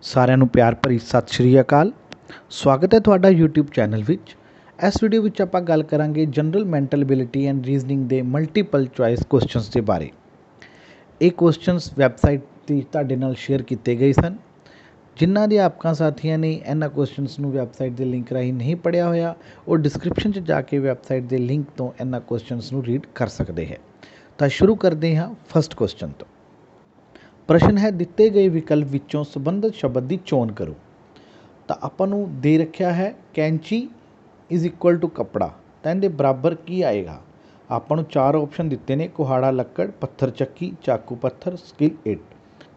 ਸਾਰਿਆਂ ਨੂੰ ਪਿਆਰ ਭਰੀ ਸਤਿ ਸ਼੍ਰੀ ਅਕਾਲ। ਸਵਾਗਤ ਹੈ ਤੁਹਾਡਾ YouTube ਚੈਨਲ ਵਿੱਚ। ਇਸ ਵੀਡੀਓ ਵਿੱਚ ਆਪਾਂ ਗੱਲ ਕਰਾਂਗੇ general mental ability and reasoning ਦੇ ਮਲਟੀਪਲ ਚੁਆਇਸ ਕੁਐਸਚਨਸ ਦੇ ਬਾਰੇ। ਇਹ ਕੁਐਸਚਨਸ ਵੈਬਸਾਈਟ 'ਤੇ ਤੁਹਾਡੇ ਨਾਲ ਸ਼ੇਅਰ ਕੀਤੇ ਗਏ ਸਨ। ਜਿਨ੍ਹਾਂ ਅਧਿਆਪਕਾਂ ਸਾਥੀਆਂ ਨੇ ਇਹਨਾਂ ਕੁਐਸਚਨਸ ਨੂੰ ਵੈਬਸਾਈਟ ਦੇ ਲਿੰਕ ਰਾਹੀਂ ਨਹੀਂ ਪੜ੍ਹਿਆ ਹੋਇਆ, ਉਹ ਡਿਸਕ੍ਰਿਪਸ਼ਨ 'ਚ ਜਾ ਕੇ ਵੈਬਸਾਈਟ ਦੇ ਲਿੰਕ ਤੋਂ ਇਹਨਾਂ ਕੁਐਸਚਨਸ ਨੂੰ ਰੀਡ ਕਰ ਸਕਦੇ ਹੈ। ਤਾਂ ਸ਼ੁਰੂ ਕਰਦੇ ਹਾਂ ਫਸਟ ਕੁਐਸਚਨ ਤੋਂ। ਪ੍ਰਸ਼ਨ ਹੈ, ਦਿੱਤੇ ਗਏ ਵਿਕਲਪ ਵਿੱਚੋਂ ਸੰਬੰਧਿਤ ਸ਼ਬਦ ਦੀ ਚੋਣ ਕਰੋ। ਤਾਂ ਆਪਾਂ ਨੂੰ ਦੇ ਰੱਖਿਆ ਹੈ ਕੈਂਚੀ ਇਜ਼ ਇਕੁਅਲ ਟੂ ਕੱਪੜਾ, ਤਾਂ ਇਹਦੇ ਬਰਾਬਰ ਕੀ ਆਏਗਾ। ਆਪਾਂ ਨੂੰ ਚਾਰ ਆਪਸ਼ਨ ਦਿੱਤੇ ਨੇ, ਕੁਹਾੜਾ ਲੱਕੜ, ਪੱਥਰ ਚੱਕੀ, ਚਾਕੂ ਪੱਥਰ, ਸਕਿਲ ਇੱਟ।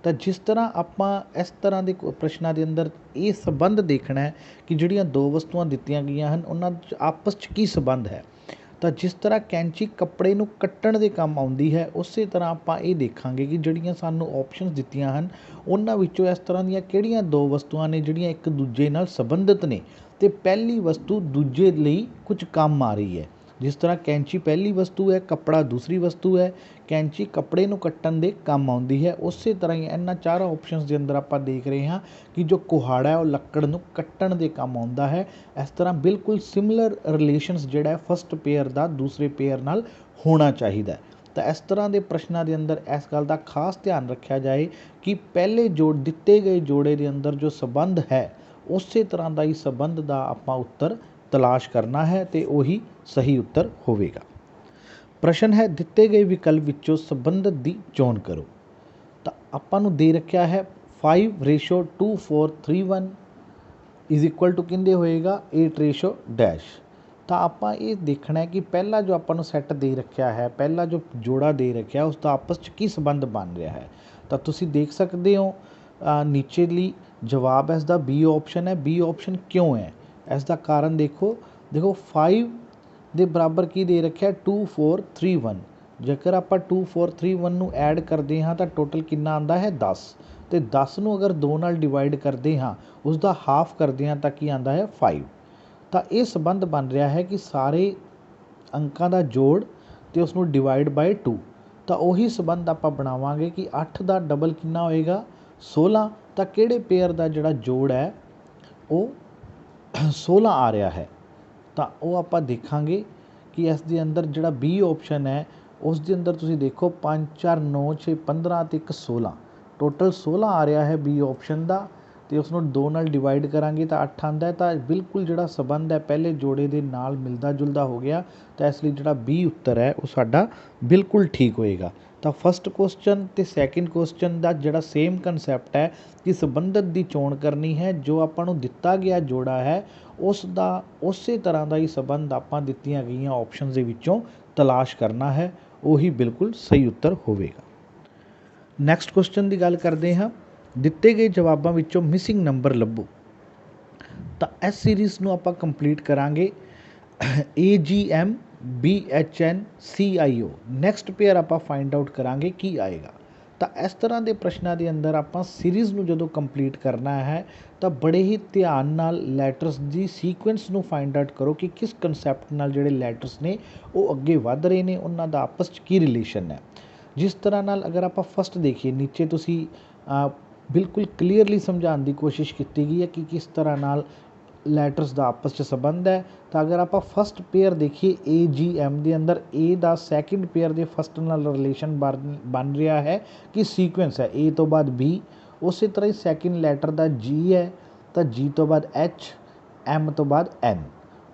ਤਾਂ ਜਿਸ ਤਰ੍ਹਾਂ ਆਪਾਂ ਇਸ ਤਰ੍ਹਾਂ ਦੇ ਪ੍ਰਸ਼ਨਾਂ ਦੇ ਅੰਦਰ ਇਹ ਸੰਬੰਧ ਦੇਖਣਾ ਹੈ ਕਿ ਜਿਹੜੀਆਂ ਦੋ ਵਸਤੂਆਂ ਦਿੱਤੀਆਂ ਗਈਆਂ ਹਨ ਉਹਨਾਂ 'ਚ ਆਪਸ 'ਚ ਕੀ ਸੰਬੰਧ ਹੈ। ਤਾਂ ਜਿਸ ਤਰ੍ਹਾਂ ਕੈਂਚੀ ਕੱਪੜੇ ਨੂੰ ਕੱਟਣ ਦੇ ਕੰਮ ਆਉਂਦੀ ਹੈ, ਉਸੇ ਤਰ੍ਹਾਂ ਆਪਾਂ ਇਹ ਦੇਖਾਂਗੇ ਕਿ ਜਿਹੜੀਆਂ ਸਾਨੂੰ ਆਪਸ਼ਨਸ ਦਿੱਤੀਆਂ ਹਨ ਉਹਨਾਂ ਵਿੱਚੋਂ ਇਸ ਤਰ੍ਹਾਂ ਦੀਆਂ ਕਿਹੜੀਆਂ ਦੋ ਵਸਤੂਆਂ ਨੇ ਜਿਹੜੀਆਂ ਇੱਕ ਦੂਜੇ ਨਾਲ ਸੰਬੰਧਿਤ ਨੇ ਅਤੇ ਪਹਿਲੀ ਵਸਤੂ ਦੂਜੇ ਲਈ ਕੁਝ ਕੰਮ ਆ ਰਹੀ ਹੈ। ਜਿਸ ਤਰ੍ਹਾਂ ਕੈਂਚੀ ਪਹਿਲੀ ਵਸਤੂ ਹੈ, ਕੱਪੜਾ ਦੂਸਰੀ ਵਸਤੂ ਹੈ। ਕੈਂਚੀ ਕੱਪੜੇ ਨੂੰ ਕੱਟਣ ਦੇ ਕੰਮ ਆਉਂਦੀ ਹੈ। ਉਸੇ ਤਰ੍ਹਾਂ ਹੀ ਇਹਨਾਂ ਚਾਰਾਂ ਆਪਸ਼ਨਸ ਦੇ ਅੰਦਰ ਆਪਾਂ ਦੇਖ ਰਹੇ ਹਾਂ ਕਿ ਜੋ ਕੁਹਾੜਾ ਹੈ ਉਹ ਲੱਕੜ ਨੂੰ ਕੱਟਣ ਦੇ ਕੰਮ ਆਉਂਦਾ ਹੈ। ਇਸ ਤਰ੍ਹਾਂ ਬਿਲਕੁਲ ਸਿਮਿਲਰ ਰਿਲੇਸ਼ਨਸ ਜਿਹੜਾ ਹੈ ਫਸਟ ਪੇਅਰ ਦਾ ਦੂਸਰੇ ਪੇਅਰ ਨਾਲ ਹੋਣਾ ਚਾਹੀਦਾ। ਤਾਂ ਇਸ ਤਰ੍ਹਾਂ ਦੇ ਪ੍ਰਸ਼ਨਾਂ ਦੇ ਅੰਦਰ ਇਸ ਗੱਲ ਦਾ ਖਾਸ ਧਿਆਨ ਰੱਖਿਆ ਜਾਏ ਕਿ ਪਹਿਲੇ ਦਿੱਤੇ ਗਏ ਜੋੜੇ ਦੇ ਅੰਦਰ ਜੋ ਸੰਬੰਧ ਹੈ ਉਸੇ ਤਰ੍ਹਾਂ ਦਾ ਹੀ ਸੰਬੰਧ ਦਾ ਆਪਾਂ ਉੱਤਰ ਤਲਾਸ਼ ਕਰਨਾ ਹੈ ਅਤੇ ਉਹੀ ਸਹੀ ਉੱਤਰ ਹੋਵੇਗਾ। ਪ੍ਰਸ਼ਨ ਹੈ, ਦਿੱਤੇ ਗਏ ਵਿਕਲਪ ਵਿੱਚੋਂ ਸੰਬੰਧਿਤ ਦੀ ਚੋਣ ਕਰੋ। ਤਾਂ ਆਪਾਂ ਨੂੰ ਦੇ ਰੱਖਿਆ ਹੈ 5:2431 ਇਜ਼ ਇਕੁਅਲ ਟੂ ਕਿੰਦੇ ਹੋਏਗਾ 8:। ਤਾਂ ਆਪਾਂ ਇਹ ਦੇਖਣਾ ਹੈ ਕਿ ਪਹਿਲਾ ਜੋ ਆਪਾਂ ਨੂੰ ਸੈੱਟ ਦੇ ਰੱਖਿਆ ਹੈ, ਪਹਿਲਾ ਜੋ ਜੋੜਾ ਦੇ ਰੱਖਿਆ ਉਸ ਦਾ ਆਪਸ 'ਚ ਕੀ ਸੰਬੰਧ ਬਣ ਰਿਹਾ ਹੈ। ਤਾਂ ਤੁਸੀਂ ਦੇਖ ਸਕਦੇ ਹੋ ਨੀਚੇਲੀ ਜਵਾਬ ਇਸ ਦਾ ਬੀ ਆਪਸ਼ਨ ਹੈ। ਬੀ ਆਪਸ਼ਨ ਕਿਉਂ ਹੈ, ਇਸ ਦਾ ਕਾਰਨ ਦੇਖੋ 5 ਦੇ ਬਰਾਬਰ ਕੀ ਦੇ ਰੱਖਿਆ 2431। ਜੇਕਰ ਆਪਾਂ 2431 ਨੂੰ ਐਡ ਕਰਦੇ ਹਾਂ ਤਾਂ ਟੋਟਲ ਕਿੰਨਾ ਆਉਂਦਾ ਹੈ 10, ਅਤੇ 10 ਨੂੰ ਅਗਰ 2 ਨਾਲ ਡਿਵਾਈਡ ਕਰਦੇ ਹਾਂ ਉਸ ਦਾ ਹਾਫ ਕਰਦੇ ਹਾਂ ਤਾਂ ਕੀ ਆਉਂਦਾ ਹੈ 5। ਤਾਂ ਇਹ ਸੰਬੰਧ ਬਣ ਰਿਹਾ ਹੈ ਕਿ ਸਾਰੇ ਅੰਕਾਂ ਦਾ ਜੋੜ ਅਤੇ ਉਸ ਨੂੰ ਡਿਵਾਈਡ ਬਾਏ 2। ਤਾਂ ਉਹੀ ਸੰਬੰਧ ਆਪਾਂ ਬਣਾਵਾਂਗੇ ਕਿ 8 ਦਾ ਡਬਲ ਕਿੰਨਾ ਹੋਏਗਾ 16। ਤਾਂ ਕਿਹੜੇ ਪੇਅਰ ਦਾ ਜਿਹੜਾ ਜੋੜ ਹੈ ਉਹ 16 ਆ ਰਿਹਾ ਹੈ। ਤਾਂ ਉਹ ਆਪਾਂ ਦੇਖਾਂਗੇ ਕਿ ਇਸ ਦੇ ਅੰਦਰ ਜਿਹੜਾ ਬੀ ਆਪਸ਼ਨ ਹੈ ਉਸ ਦੇ ਅੰਦਰ ਤੁਸੀਂ ਦੇਖੋ 5 4 9 6 15 ਅਤੇ 1 16, ਟੋਟਲ 16 ਆ ਰਿਹਾ ਹੈ ਬੀ ਆਪਸ਼ਨ ਦਾ। ਅਤੇ ਉਸ ਨੂੰ 2 ਨਾਲ ਡਿਵਾਈਡ ਕਰਾਂਗੇ ਤਾਂ 8 ਆਉਂਦਾ। ਤਾਂ ਬਿਲਕੁਲ ਜਿਹੜਾ ਸੰਬੰਧ ਹੈ ਪਹਿਲੇ ਜੋੜੇ ਦੇ ਨਾਲ ਮਿਲਦਾ ਜੁਲਦਾ ਹੋ ਗਿਆ। ਤਾਂ ਇਸ ਲਈ ਜਿਹੜਾ ਬੀ ਉੱਤਰ ਹੈ ਉਹ ਸਾਡਾ ਬਿਲਕੁਲ ਠੀਕ ਹੋਏਗਾ। ਤਾਂ ਫਸਟ ਕੁਐਸਚਨ ਅਤੇ ਸੈਕਿੰਡ ਕੁਐਸਚਨ ਦਾ ਜਿਹੜਾ ਸੇਮ ਕਨਸੈਪਟ ਹੈ ਕਿ ਸੰਬੰਧਿਤ ਦੀ ਚੋਣ ਕਰਨੀ ਹੈ। ਜੋ ਆਪਾਂ ਨੂੰ ਦਿੱਤਾ ਗਿਆ ਜੋੜਾ ਹੈ ਉਸ ਦਾ ਉਸੇ ਤਰ੍ਹਾਂ ਦਾ ਹੀ ਸੰਬੰਧ ਆਪਾਂ ਦਿੱਤੀਆਂ ਗਈਆਂ ਆਪਸ਼ਨਸ ਦੇ ਵਿੱਚੋਂ ਤਲਾਸ਼ ਕਰਨਾ ਹੈ, ਉਹੀ ਬਿਲਕੁਲ ਸਹੀ ਉੱਤਰ ਹੋਵੇਗਾ। ਨੈਕਸਟ ਕੁਐਸਚਨ ਦੀ ਗੱਲ ਕਰਦੇ ਹਾਂ, ਦਿੱਤੇ ਗਏ ਜਵਾਬਾਂ ਵਿੱਚੋਂ ਮਿਸਿੰਗ ਨੰਬਰ ਲੱਭੋ। ਤਾਂ ਇਸ ਸੀਰੀਜ਼ ਨੂੰ ਆਪਾਂ ਕੰਪਲੀਟ ਕਰਾਂਗੇ AGM BHN CIO। Next pair ਆਪਾਂ ਫਾਈਂਡ ਆਊਟ ਕਰਾਂਗੇ ਕੀ ਆਏਗਾ। ਤਾਂ ਇਸ ਤਰ੍ਹਾਂ ਦੇ ਪ੍ਰਸ਼ਨਾਂ ਦੇ ਅੰਦਰ ਆਪਾਂ ਸੀਰੀਜ਼ ਨੂੰ ਜਦੋਂ ਕੰਪਲੀਟ ਕਰਨਾ ਹੈ ਤਾਂ ਬੜੇ ਹੀ ਧਿਆਨ ਨਾਲ ਲੈਟਰਸ ਦੀ ਸੀਕੁਐਂਸ ਨੂੰ ਫਾਈਂਡ ਆਊਟ ਕਰੋ ਕਿ ਕਿਸ ਕਨਸੈਪਟ ਨਾਲ ਜਿਹੜੇ ਲੈਟਰਸ ਨੇ ਉਹ ਅੱਗੇ ਵੱਧ ਰਹੇ ਨੇ, ਉਹਨਾਂ ਦਾ ਆਪਸ 'ਚ ਕੀ ਰਿਲੇਸ਼ਨ ਹੈ। ਜਿਸ ਤਰ੍ਹਾਂ ਨਾਲ ਅਗਰ ਆਪਾਂ ਫਸਟ ਦੇਖੀਏ, ਨੀਚੇ ਤੁਸੀਂ ਬਿਲਕੁਲ ਕਲੀਅਰਲੀ ਸਮਝਾਉਣ ਦੀ ਕੋਸ਼ਿਸ਼ ਕੀਤੀ ਗਈ ਹੈ ਕਿ ਕਿਸ ਤਰ੍ਹਾਂ ਨਾਲ ਲੈਟਰਸ ਦਾ ਆਪਸ 'ਚ ਸੰਬੰਧ ਹੈ। ਤਾਂ ਅਗਰ ਆਪਾਂ ਫਸਟ ਪੇਅਰ ਦੇਖੀਏ AGM ਦੇ ਅੰਦਰ A ਦਾ ਸੈਕਿੰਡ ਪੇਅਰ ਦੇ ਫਸਟ ਨਾਲ ਰਿਲੇਸ਼ਨ ਬਣ ਰਿਹਾ ਹੈ ਕਿ ਸੀਕੁਐਂਸ ਹੈ A ਤੋਂ ਬਾਅਦ B। ਉਸੇ ਤਰ੍ਹਾਂ ਹੀ ਸੈਕਿੰਡ ਲੈਟਰ ਦਾ G ਹੈ ਤਾਂ G ਤੋਂ ਬਾਅਦ H, M ਤੋਂ ਬਾਅਦ N।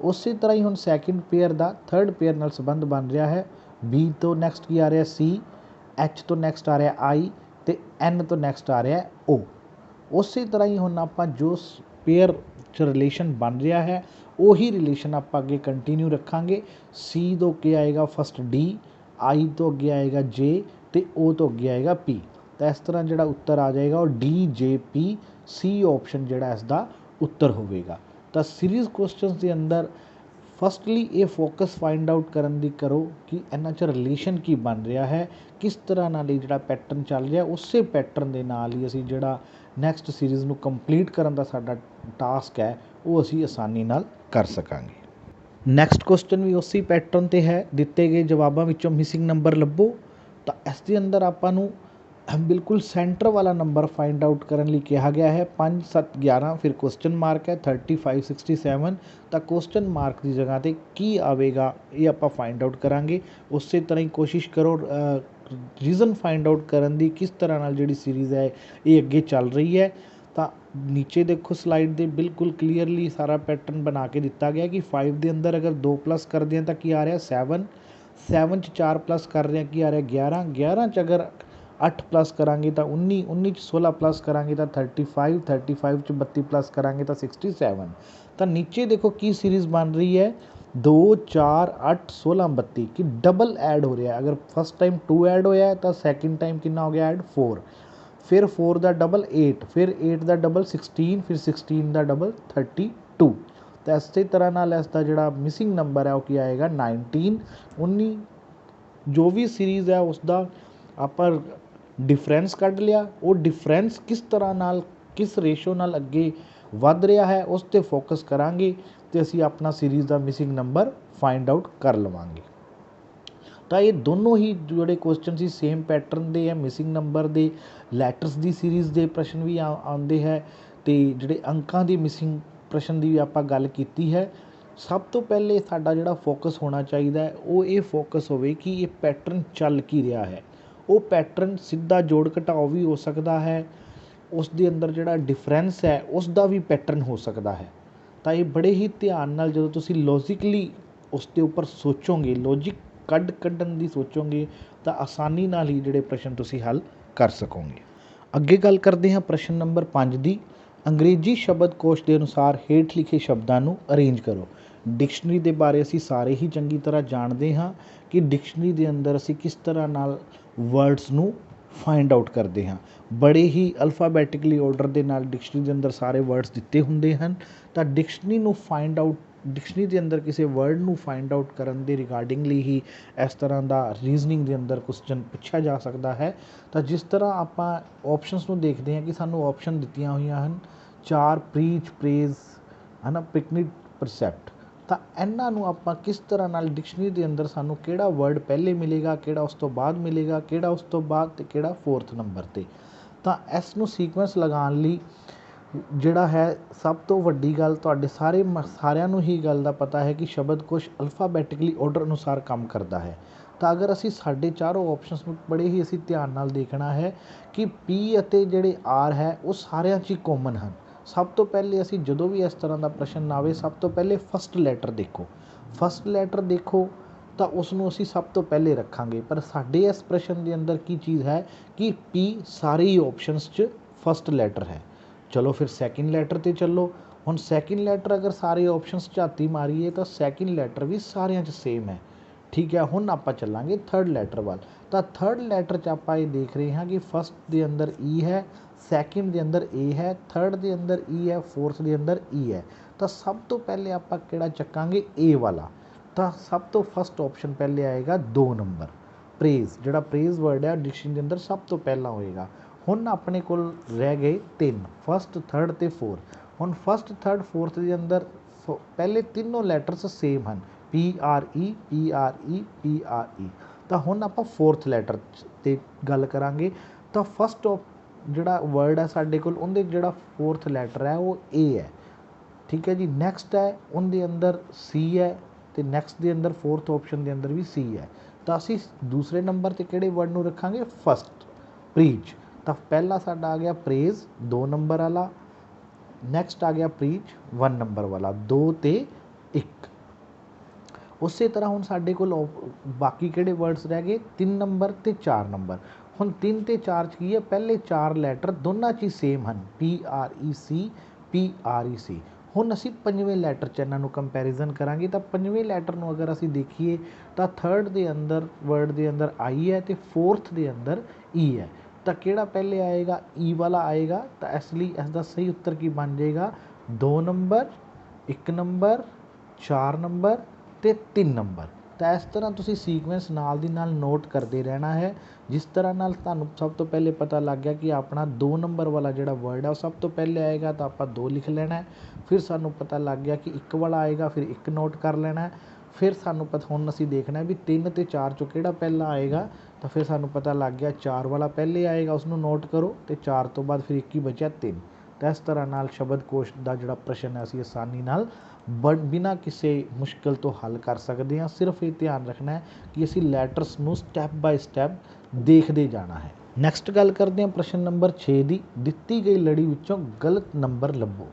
ਉਸੇ ਤਰ੍ਹਾਂ ਹੀ ਹੁਣ ਸੈਕਿੰਡ ਪੇਅਰ ਦਾ ਥਰਡ ਪੇਅਰ ਨਾਲ ਸੰਬੰਧ ਬਣ ਰਿਹਾ ਹੈ। B ਤੋਂ ਨੈਕਸਟ ਕੀ ਆ ਰਿਹਾ C, H ਤੋਂ ਨੈਕਸਟ ਆ ਰਿਹਾ I ਅਤੇ N ਤੋਂ ਨੈਕਸਟ ਆ ਰਿਹਾ O। ਉਸੇ ਤਰ੍ਹਾਂ ਹੀ ਹੁਣ ਆਪਾਂ ਜੋ ਪੇਅਰ 'ਚ ਰਿਲੇਸ਼ਨ ਬਣ ਰਿਹਾ ਹੈ ਉਹੀ ਰਿਲੇਸ਼ਨ ਆਪਾਂ ਅੱਗੇ ਕੰਟੀਨਿਊ ਰੱਖਾਂਗੇ। C ਤੋਂ ਅੱਗੇ ਆਏਗਾ ਫਸਟ D, I ਤੋਂ ਅੱਗੇ ਆਏਗਾ J ਅਤੇ O ਤੋਂ ਅੱਗੇ ਆਏਗਾ P। ਤਾਂ ਇਸ ਤਰ੍ਹਾਂ ਜਿਹੜਾ ਉੱਤਰ ਆ ਜਾਏਗਾ ਉਹ DJPC ਆਪਸ਼ਨ ਜਿਹੜਾ ਇਸ ਦਾ ਉੱਤਰ ਹੋਵੇਗਾ। ਤਾਂ ਸੀਰੀਜ਼ ਕੁਐਸਚਨਸ ਦੇ ਅੰਦਰ ਫਸਟਲੀ ਇਹ ਫੋਕਸ ਫਾਈਂਡ ਆਊਟ ਕਰਨ ਦੀ ਕਰੋ ਕਿ ਇਹਨਾਂ 'ਚ ਰਿਲੇਸ਼ਨ ਕੀ ਬਣ ਰਿਹਾ ਹੈ, ਕਿਸ ਤਰ੍ਹਾਂ ਨਾਲ ਇਹ ਜਿਹੜਾ ਪੈਟਰਨ ਚੱਲ ਰਿਹਾ ਉਸੇ ਪੈਟਰਨ ਦੇ ਨਾਲ ਹੀ ਅਸੀਂ ਜਿਹੜਾ ਨੈਕਸਟ ਸੀਰੀਜ਼ ਨੂੰ ਕੰਪਲੀਟ ਕਰਨ ਦਾ ਸਾਡਾ ਟਾਸਕ ਹੈ ਉਹ ਅਸੀਂ ਆਸਾਨੀ ਨਾਲ ਕਰ ਸਕਾਂਗੇ। ਨੈਕਸਟ ਕੁਐਸਚਨ ਵੀ ਉਸੇ ਪੈਟਰਨ 'ਤੇ ਹੈ, ਦਿੱਤੇ ਗਏ ਜਵਾਬਾਂ ਵਿੱਚੋਂ ਮਿਸਿੰਗ ਨੰਬਰ ਲੱਭੋ। ਤਾਂ ਇਸ ਦੇ ਅੰਦਰ ਆਪਾਂ ਨੂੰ बिल्कुल सेंटर वाला नंबर फाइंड आउट करने ਲਈ ਕਿਹਾ ਗਿਆ ਹੈ 5 7 11 ਫਿਰ ਕੁਐਸਚਨ ਮਾਰਕ ਹੈ 35 67 ਤਾਂ ਕੁਐਸਚਨ ਮਾਰਕ ਦੀ ਜਗ੍ਹਾ ਤੇ ਕੀ ਆਵੇਗਾ ਇਹ ਆਪਾਂ ਫਾइंड आउट ਕਰਾਂਗੇ। ਉਸੇ ਤਰ੍ਹਾਂ ਹੀ ਕੋਸ਼ਿਸ਼ ਕਰੋ ਰੀਜ਼ਨ ਫਾइंड आउट ਕਰਨ ਦੀ ਕਿਸ ਤਰ੍ਹਾਂ ਨਾਲ ਜਿਹੜੀ ਸੀਰੀਜ਼ ਹੈ ਇਹ ਅੱਗੇ ਚੱਲ ਰਹੀ ਹੈ। ਤਾਂ ਨੀਚੇ ਦੇਖੋ ਸਲਾਈਡ ਦੇ ਬਿਲਕੁਲ ਕਲੀਅਰਲੀ ਸਾਰਾ ਪੈਟਰਨ ਬਣਾ ਕੇ ਦਿੱਤਾ ਗਿਆ ਕਿ 5 ਦੇ ਅੰਦਰ ਅਗਰ 2 ਪਲੱਸ ਕਰਦੇ ਹਾਂ ਤਾਂ ਕੀ ਆ ਰਿਹਾ 7 7 'ਚ 4 ਪਲੱਸ ਕਰ ਰਹੇ ਹਾਂ ਕੀ ਆ ਰਿਹਾ 11 11 'ਚ ਅਗਰ 8 ਪਲੱਸ ਕਰਾਂਗੇ ਤਾਂ 19 19 'ਚ 16 ਪਲੱਸ ਕਰਾਂਗੇ ਤਾਂ 35 35 'ਚ 32 ਪਲੱਸ ਕਰਾਂਗੇ ਤਾਂ 67 ਤਾਂ ਨੀਚੇ ਦੇਖੋ ਕੀ ਸੀਰੀਜ਼ ਬਣ ਰਹੀ ਹੈ 2 4 8 16 32 ਕਿ ਡਬਲ ਐਡ ਹੋ ਰਿਹਾ। ਅਗਰ ਫਸਟ ਟਾਈਮ 2 ਐਡ ਹੋਇਆ ਤਾਂ ਸੈਕਿੰਡ ਟਾਈਮ ਕਿੰਨਾ ਹੋ ਗਿਆ ਐਡ 4 ਫਿਰ 4 ਦਾ ਡਬਲ 8 ਫਿਰ 8 ਦਾ ਡਬਲ 16 ਫਿਰ 16 ਦਾ ਡਬਲ 32 ਤਾਂ ਇਸੇ ਤਰ੍ਹਾਂ ਨਾਲ ਇਸ ਦਾ ਜਿਹੜਾ ਮਿਸਿੰਗ ਨੰਬਰ ਹੈ ਉਹ ਕੀ ਆਏਗਾ 19 19 ਜੋ ਵੀ ਸੀਰੀਜ਼ ਹੈ ਉਸ ਦਾ ਆਪਾਂ ਡਿਫਰੈਂਸ ਕੱਢ ਲਿਆ। ਉਹ ਡਿਫਰੈਂਸ ਕਿਸ ਤਰ੍ਹਾਂ ਨਾਲ ਕਿਸ ਰੇਸ਼ੋ ਨਾਲ ਅੱਗੇ ਵੱਧ ਰਿਹਾ ਹੈ ਉਸ 'ਤੇ ਫੋਕਸ ਕਰਾਂਗੇ ਅਤੇ ਅਸੀਂ ਆਪਣਾ ਸੀਰੀਜ਼ ਦਾ ਮਿਸਿੰਗ ਨੰਬਰ ਫਾइंड आउट ਕਰ ਲਵਾਂਗੇ। ਤਾਂ ਇਹ ਦੋਨੋਂ ਹੀ ਜਿਹੜੇ ਕੁਐਸਚਨ ਸੀ ਸੇਮ ਪੈਟਰਨ ਦੇ ਹੈ। ਮਿਸਿੰਗ ਨੰਬਰ ਦੇ ਲੈਟਰਸ ਦੀ ਸੀਰੀਜ਼ ਦੇ ਪ੍ਰਸ਼ਨ ਵੀ ਆਉਂਦੇ ਹੈ ਅਤੇ ਜਿਹੜੇ ਅੰਕਾਂ ਦੀ ਮਿਸਿੰਗ ਪ੍ਰਸ਼ਨ ਦੀ ਵੀ ਆਪਾਂ ਗੱਲ ਕੀਤੀ ਹੈ। ਸਭ ਤੋਂ ਪਹਿਲੇ ਸਾਡਾ ਜਿਹੜਾ ਫੋਕਸ ਹੋਣਾ ਚਾਹੀਦਾ ਹੈ ਉਹ ਇਹ ਫੋਕਸ ਹੋਵੇ ਕਿ ਇਹ ਪੈਟਰਨ ਚੱਲ ਕੀ ਰਿਹਾ ਹੈ। ਉਹ ਪੈਟਰਨ ਸਿੱਧਾ ਜੋੜ ਘਟਾਓ ਵੀ ਹੋ ਸਕਦਾ ਹੈ, ਉਸ ਦੇ ਅੰਦਰ ਜਿਹੜਾ ਡਿਫਰੈਂਸ ਹੈ ਉਸ ਦਾ ਵੀ ਪੈਟਰਨ ਹੋ ਸਕਦਾ ਹੈ। ਤਾਂ ਇਹ ਬੜੇ ਹੀ ਧਿਆਨ ਨਾਲ ਜਦੋਂ ਤੁਸੀਂ ਲੌਜਿਕਲੀ ਉਸ ਦੇ ਉੱਪਰ ਸੋਚੋਗੇ, ਲੌਜਿਕ ਕੱਢਣ ਦੀ ਸੋਚੋਗੇ ਤਾਂ ਆਸਾਨੀ ਨਾਲ ਹੀ ਜਿਹੜੇ ਪ੍ਰਸ਼ਨ ਤੁਸੀਂ ਹੱਲ ਕਰ ਸਕੋਗੇ। ਅੱਗੇ ਗੱਲ ਕਰਦੇ ਹਾਂ ਪ੍ਰਸ਼ਨ ਨੰਬਰ 5 ਦੀ। ਅੰਗਰੇਜ਼ੀ ਸ਼ਬਦਕੋਸ਼ ਦੇ ਅਨੁਸਾਰ ਹੇਠ ਲਿਖੇ ਸ਼ਬਦਾਂ ਨੂੰ ਅਰੇਂਜ ਕਰੋ। ਡਿਕਸ਼ਨਰੀ ਦੇ ਬਾਰੇ ਅਸੀਂ ਸਾਰੇ ਹੀ ਚੰਗੀ ਤਰ੍ਹਾਂ ਜਾਣਦੇ ਹਾਂ ਕਿ ਡਿਕਸ਼ਨਰੀ ਦੇ ਅੰਦਰ ਅਸੀਂ ਕਿਸ ਤਰ੍ਹਾਂ ਨਾਲ ਵਰਡਸ ਨੂੰ ਫਾइंड आउट ਕਰਦੇ ਹਾਂ। ਬੜੇ ਹੀ ਅਲਫਾਬੈਟਿਕਲੀ ਆਰਡਰ ਦੇ ਨਾਲ ਡਿਕਸ਼ਨਰੀ ਦੇ ਅੰਦਰ ਸਾਰੇ ਵਰਡਸ ਦਿੱਤੇ ਹੁੰਦੇ ਹਨ। ਤਾਂ ਡਿਕਸ਼ਨਰੀ ਨੂੰ ਫਾइंड आउट ਡਿਕਸ਼ਨਰੀ ਦੇ ਅੰਦਰ ਕਿਸੇ ਵਰਡ ਨੂੰ ਫਾइंड आउट ਕਰਨ ਦੇ ਰਿਗਾਰਡਿੰਗਲੀ ਹੀ ਇਸ ਤਰ੍ਹਾਂ ਦਾ ਰੀਜ਼ਨਿੰਗ ਦੇ ਅੰਦਰ ਕੁਐਸਚਨ ਪੁੱਛਿਆ ਜਾ ਸਕਦਾ ਹੈ। ਤਾਂ ਜਿਸ ਤਰ੍ਹਾਂ ਆਪਾਂ ਆਪਸ਼ਨਸ ਨੂੰ ਦੇਖਦੇ ਹਾਂ ਕਿ ਸਾਨੂੰ ਆਪਸ਼ਨ ਦਿੱਤੀਆਂ ਹੋਈਆਂ ਹਨ 4 ਪ੍ਰੀਚ ਪ੍ਰੇਜ਼ ਹੈ ਨਾ ਪਿਕਨਿਕ ਪ੍ਰਸੈਪਟ। ਤਾਂ ਇਹਨਾਂ ਨੂੰ ਆਪਾਂ ਕਿਸ ਤਰ੍ਹਾਂ ਨਾਲ ਡਿਕਸ਼ਨਰੀ ਦੇ ਅੰਦਰ ਸਾਨੂੰ ਕਿਹੜਾ ਵਰਡ ਪਹਿਲੇ ਮਿਲੇਗਾ, ਕਿਹੜਾ ਉਸ ਤੋਂ ਬਾਅਦ ਮਿਲੇਗਾ, ਕਿਹੜਾ ਉਸ ਤੋਂ ਬਾਅਦ ਅਤੇ ਕਿਹੜਾ 4th ਨੰਬਰ 'ਤੇ। ਤਾਂ ਇਸ ਨੂੰ ਸੀਕੁਐਂਸ ਲਗਾਉਣ ਲਈ ਜਿਹੜਾ ਹੈ ਸਭ ਤੋਂ ਵੱਡੀ ਗੱਲ ਤੁਹਾਡੇ ਸਾਰਿਆਂ ਨੂੰ ਹੀ ਗੱਲ ਦਾ ਪਤਾ ਹੈ ਕਿ ਸ਼ਬਦਕੋਸ਼ ਅਲਫਾਬੈਟਿਕਲੀ ਆਰਡਰ ਅਨੁਸਾਰ ਕੰਮ ਕਰਦਾ ਹੈ। ਤਾਂ ਅਗਰ ਅਸੀਂ ਸਾਡੇ ਚਾਰੋਂ ਆਪਸ਼ਨਸ ਨੂੰ ਬੜੇ ਹੀ ਅਸੀਂ ਧਿਆਨ ਨਾਲ ਦੇਖਣਾ ਹੈ ਕਿ ਪੀ ਅਤੇ ਜਿਹੜੇ ਆਰ ਹੈ ਉਹ ਸਾਰਿਆਂ 'ਚ ਹੀ ਕੋਮਨ ਹਨ। ਸਭ ਤੋਂ ਪਹਿਲੇ ਅਸੀਂ ਜਦੋਂ ਵੀ ਇਸ ਤਰ੍ਹਾਂ ਦਾ ਪ੍ਰਸ਼ਨ ਆਵੇ ਸਭ ਤੋਂ ਪਹਿਲੇ ਫਸਟ ਲੈਟਰ ਦੇਖੋ। ਫਸਟ ਲੈਟਰ ਦੇਖੋ ਤਾਂ ਉਸ ਨੂੰ ਅਸੀਂ ਸਭ ਤੋਂ ਪਹਿਲੇ ਰੱਖਾਂਗੇ। ਪਰ ਸਾਡੇ ਇਸ ਪ੍ਰਸ਼ਨ ਦੇ ਅੰਦਰ ਕੀ ਚੀਜ਼ ਹੈ ਕਿ ਪੀ ਸਾਰੇ ਹੀ ਆਪਸ਼ਨਸ 'ਚ ਫਸਟ ਲੈਟਰ ਹੈ। ਚਲੋ ਫਿਰ ਸੈਕਿੰਡ ਲੈਟਰ 'ਤੇ ਚੱਲੋ। ਹੁਣ ਸੈਕਿੰਡ ਲੈਟਰ ਅਗਰ ਸਾਰੇ ਆਪਸ਼ਨਸ ਝਾਤੀ ਮਾਰੀਏ ਤਾਂ ਸੈਕਿੰਡ ਲੈਟਰ ਵੀ ਸਾਰਿਆਂ 'ਚ ਸੇਮ ਹੈ। ਠੀਕ ਹੈ, ਹੁਣ ਆਪਾਂ ਚੱਲਾਂਗੇ ਥਰਡ ਲੈਟਰ ਵੱਲ। ਤਾਂ ਥਰਡ ਲੈਟਰ 'ਚ ਆਪਾਂ ਇਹ ਦੇਖ ਰਹੇ ਹਾਂ ਕਿ ਫਸਟ ਦੇ ਅੰਦਰ ਈ ਹੈ, ਸੈਕਿੰਡ ਦੇ ਅੰਦਰ ਏ ਹੈ, ਥਰਡ ਦੇ ਅੰਦਰ ਈ ਹੈ, ਫੋਰਥ ਦੇ ਅੰਦਰ ਈ ਹੈ। ਤਾਂ ਸਭ ਤੋਂ ਪਹਿਲੇ ਆਪਾਂ ਕਿਹੜਾ ਚੱਕਾਂਗੇ ਏ ਵਾਲਾ। ਤਾਂ ਸਭ ਤੋਂ ਫਸਟ ਆਪਸ਼ਨ ਪਹਿਲੇ ਆਏਗਾ 2 ਨੰਬਰ ਪ੍ਰੇਜ਼। ਜਿਹੜਾ ਪ੍ਰੇਜ਼ ਵਰਡ ਹੈ ਡਿਕਸ਼ਨਰੀ ਦੇ ਅੰਦਰ ਸਭ ਤੋਂ ਪਹਿਲਾਂ ਹੋਏਗਾ। ਹੁਣ ਆਪਣੇ ਕੋਲ ਰਹਿ ਗਏ 3 ਫਸਟ, ਥਰਡ ਅਤੇ ਫੋਰਥ। ਹੁਣ ਫਸਟ, ਥਰਡ, ਫੋਰਥ ਦੇ ਅੰਦਰ ਪਹਿਲੇ ਤਿੰਨੋਂ ਲੈਟਰਸ ਸੇਮ ਹਨ P R E, P R E, P R E. ਤਾਂ ਹੁਣ ਆਪਾਂ ਫੋਰਥ ਲੈਟਰ 'ਤੇ ਗੱਲ ਕਰਾਂਗੇ। ਤਾਂ ਫਸਟ ਜਿਹੜਾ ਵਰਡ ਹੈ ਸਾਡੇ ਕੋਲ ਉਹਦੇ ਜਿਹੜਾ ਫੋਰਥ ਲੈਟਰ ਹੈ ਉਹ ਏ ਹੈ। ਠੀਕ ਹੈ ਜੀ। ਨੈਕਸਟ ਹੈ ਉਹਦੇ ਅੰਦਰ ਸੀ ਹੈ ਅਤੇ ਨੈਕਸਟ ਦੇ ਅੰਦਰ ਫੋਰਥ ਆਪਸ਼ਨ ਦੇ ਅੰਦਰ ਵੀ ਸੀ ਹੈ। ਤਾਂ ਅਸੀਂ ਦੂਸਰੇ ਨੰਬਰ 'ਤੇ ਕਿਹੜੇ ਵਰਡ ਨੂੰ ਰੱਖਾਂਗੇ ਫਸਟ ਪ੍ਰੀਚ। ਤਾਂ ਪਹਿਲਾ ਸਾਡਾ ਆ ਗਿਆ ਪ੍ਰੇਜ਼ 2 ਨੰਬਰ ਵਾਲਾ, ਨੈਕਸਟ ਆ ਗਿਆ ਪ੍ਰੀਚ 1 ਨੰਬਰ ਵਾਲਾ, 2 ਅਤੇ 1। ਉਸੇ ਤਰ੍ਹਾਂ ਹੁਣ ਸਾਡੇ ਕੋਲ ਬਾਕੀ ਕਿਹੜੇ ਵਰਡਸ ਰਹਿ ਗਏ 3 ਨੰਬਰ ਅਤੇ 4 ਨੰਬਰ। ਹੁਣ 3 ਅਤੇ 4 'ਚ ਕੀ ਹੈ ਪਹਿਲੇ 4 ਲੈਟਰ ਦੋਨਾਂ 'ਚ ਹੀ ਸੇਮ ਹਨ ਪੀ ਆਰ ਈ ਸੀ, ਪੀ ਆਰ ਈ ਸੀ। ਹੁਣ ਅਸੀਂ ਪੰਜਵੇਂ ਲੈਟਰ 'ਚ ਇਹਨਾਂ ਨੂੰ ਕੰਪੈਰੀਜ਼ਨ ਕਰਾਂਗੇ। ਤਾਂ ਪੰਜਵੇਂ ਲੈਟਰ ਨੂੰ ਅਗਰ ਅਸੀਂ ਦੇਖੀਏ ਤਾਂ ਥਰਡ ਦੇ ਅੰਦਰ ਵਰਡ ਦੇ ਅੰਦਰ ਆਈ ਹੈ ਅਤੇ ਫੋਰਥ ਦੇ ਅੰਦਰ ਈ ਹੈ। ਤਾਂ ਕਿਹੜਾ ਪਹਿਲੇ ਆਏਗਾ ਈ ਵਾਲਾ ਆਏਗਾ। ਤਾਂ ਇਸ ਲਈ ਇਸ ਦਾ ਸਹੀ ਉੱਤਰ ਕੀ ਬਣ ਜਾਏਗਾ 2 ਨੰਬਰ, 1 ਨੰਬਰ, 4 ਨੰਬਰ ਅਤੇ 3 ਨੰਬਰ। ਤਾਂ ਇਸ ਤਰ੍ਹਾਂ ਤੁਸੀਂ ਸੀਕੁਐਂਸ ਨਾਲ ਦੀ ਨਾਲ ਨੋਟ ਕਰਦੇ ਰਹਿਣਾ ਹੈ। ਜਿਸ ਤਰ੍ਹਾਂ ਨਾਲ ਤੁਹਾਨੂੰ ਸਭ ਤੋਂ ਪਹਿਲੇ ਪਤਾ ਲੱਗ ਗਿਆ ਕਿ ਆਪਣਾ 2 ਨੰਬਰ ਵਾਲਾ ਜਿਹੜਾ ਵਰਡ ਹੈ ਉਹ ਸਭ ਤੋਂ ਪਹਿਲੇ ਆਏਗਾ ਤਾਂ ਆਪਾਂ 2 ਲਿਖ ਲੈਣਾ। ਫਿਰ ਸਾਨੂੰ ਪਤਾ ਲੱਗ ਗਿਆ ਕਿ 1 ਵਾਲਾ ਆਏਗਾ ਫਿਰ 1 ਨੋਟ ਕਰ ਲੈਣਾ। फिर सानू पता हुण असीं देखना है भी 3 ते 4 चों किहड़ा पहला आएगा, तो फिर सानू पता लग गया 4 वाला पहले आएगा, उसनू नोट करो, तो 4 तो बाद फिर 1 ही बचा 3। तो इस तरह नाल शब्दकोश का जिहड़ा प्रश्न है असीं आसानी नाल बिना किसी मुश्किल तो हल कर सकते हैं। सिर्फ ये ध्यान रखना है कि असीं लैटर्स नू स्टैप बाय स्टैप देखते जाना है। नैक्सट गल करते हैं प्रश्न नंबर 6 की, दिती गई लड़ी विचों गलत नंबर लभो।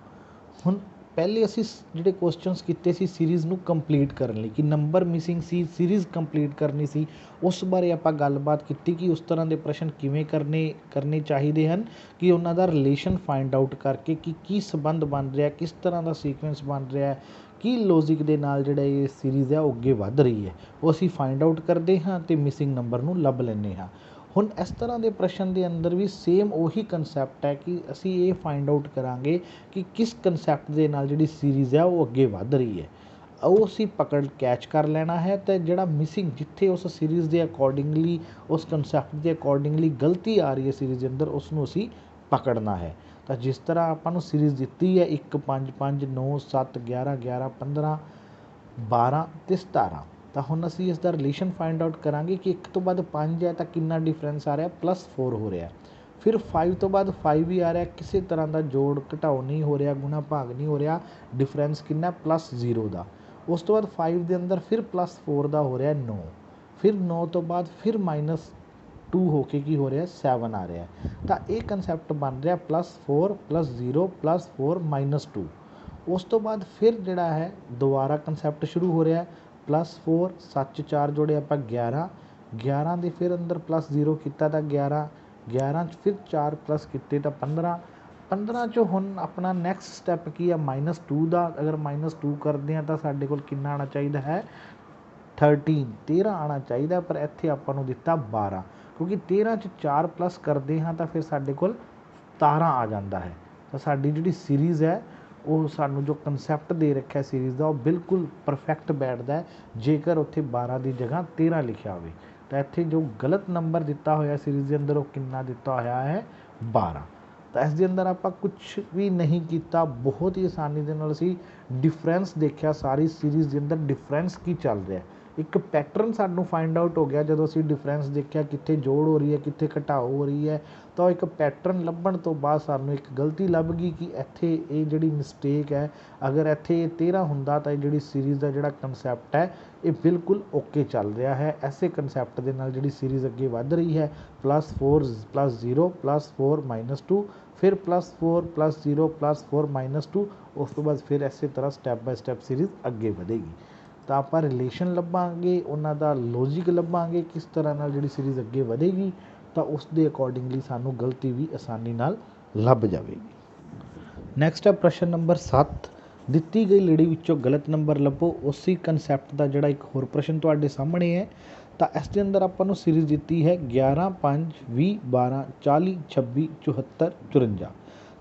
हुण पहले असीं जिहड़े क्वेश्चनस कीते सी सीरीज़ नू कंप्लीट करन लई कि नंबर मिसिंग सी, सीरीज़ कंप्लीट करनी सी, उस बारे आपां गलबात कीती कि उस तरह के प्रश्न किवें करने चाहिए हैं कि उन्हां दा रिलेशन फाइंड आउट करके कि की संबंध बन रहा है, किस तरह का सीक्वेंस बन रहा है, की लॉजिक दे नाल जिहड़ा ये सीरीज़ है वो अगे वध रही है, वो असीं फाइंड आउट करते हाँ तो मिसिंग नंबर नू लभ लैंदे हाँ। हुण इस तरह के प्रश्न के अंदर भी सेम उही कंसैप्ट है कि असीं ये फाइंड आउट करांगे कि किस कंसैप्ट के नाल जिहड़ी सीरीज़ है वो अगे वध रही है, वो असीं पकड़ कैच कर लेना है। तो जिहड़ा मिसिंग जिथे उस सीरीज़ के अकॉर्डिंगली, उस कंसैप्ट के अकॉर्डिंगली गलती आ रही है सीरीज़ के अंदर, उसनूं असीं पकड़ना है। तो जिस तरह आपां नूं सीरीज़ दित्ती है 1 5 5 9 7 11 11 15 12 ते 17, तो हुण असीं इसका रिलेशन फाइंड आउट करांगे कि 1 तो बाद 5 है तो कितना डिफरेंस आ रहा है, +4 हो रहा है। फिर 5 तो बाद 5 ही आ रहा है, किसी तरह का जोड़ घटाओ नहीं हो रहा, गुणा भाग नहीं हो रहा, डिफरेंस कितना +0 का। उस तो बाद 5 के अंदर फिर +4 का हो रहा है 9, फिर 9 तो बाद फिर -2 होके की हो रहा है 7 आ रहा है। तो ये कंसैप्ट बन रहा +4 +0 +4 -2। उस तो बाद फिर जिहड़ा है दोबारा कंसैप्ट शुरू हो रहा है +4 7 4 जोड़े आप 11, 11 के फिर अंदर +0 किया तो 11, 11 फिर 4 प्लस किए तो 15, 15 चो हुण अपना नैक्सट स्टैप की है -2 का। अगर -2 करते हैं तो साढ़े कोल कितना आना चाहिए है 13 आना चाहिए, पर इत्थे आपां नूं दिता 12, क्योंकि 13 च 4 प्लस करते हैं तो फिर साढ़े कोल 17 आ जाता है। तो साडी जिहड़ी सीरीज़ है वो सानू जो कंसैप्ट दे रखा है सीरीज़ का, वो बिल्कुल परफेक्ट बैठता है जेकर उत्थे 12 की जगह 13 लिखा हो। तो इत्थे जो गलत नंबर दिता होया सीरीज़ के अंदर वो कितना दिता होया है 12। तो इस दे अंदर आपां कुछ भी नहीं किया, बहुत ही आसानी दे नाल असीं डिफरेंस देखा, सारी सीरीज़ के अंदर डिफरेंस की चल रहा है, एक पैटर्न सानू फाइंड आउट हो गया। जो असीं डिफरेंस देखा कित्थे जोड़ हो रही है, कित्थे घटाओ हो रही है, तो एक पैटर्न लभण तो बाद सानू एक गलती लभ गई कि इत्थे ये जिहड़ी मिसटेक है, अगर इत्थे 13 हुंदा तो जिहड़ी सीरीज़ का जिहड़ा कंसैप्ट है ये बिल्कुल ओके चल रहा है। ऐसे कंसैप्ट के नाल जिहड़ी सीरीज़ अगे वध रही है +4 +0 +4 -2, फिर +4 +0 +4 -2, उस तो बाद फिर इस तरह स्टैप बाय स्टैप सीरीज़ अगे वधेगी। तो आप रिलेशन लभांगे, उन्हां दा लॉजिक लभांगे, किस तरह नाल जिहड़ी सीरीज़ अगे वधेगी, तो उस दे अकॉर्डिंगली सानू गलती भी आसानी नाल लभ जाएगी। नैक्सट है प्रश्न नंबर 7, दिती गई लड़ी विचों गलत नंबर लभो। उसी कंसैप्ट का जिहड़ा एक होर प्रश्न तुहाडे सामने है। तो इस दे अंदर आपां नूं सीरीज़ दिती है 11 5 20 12 40 26 74 54।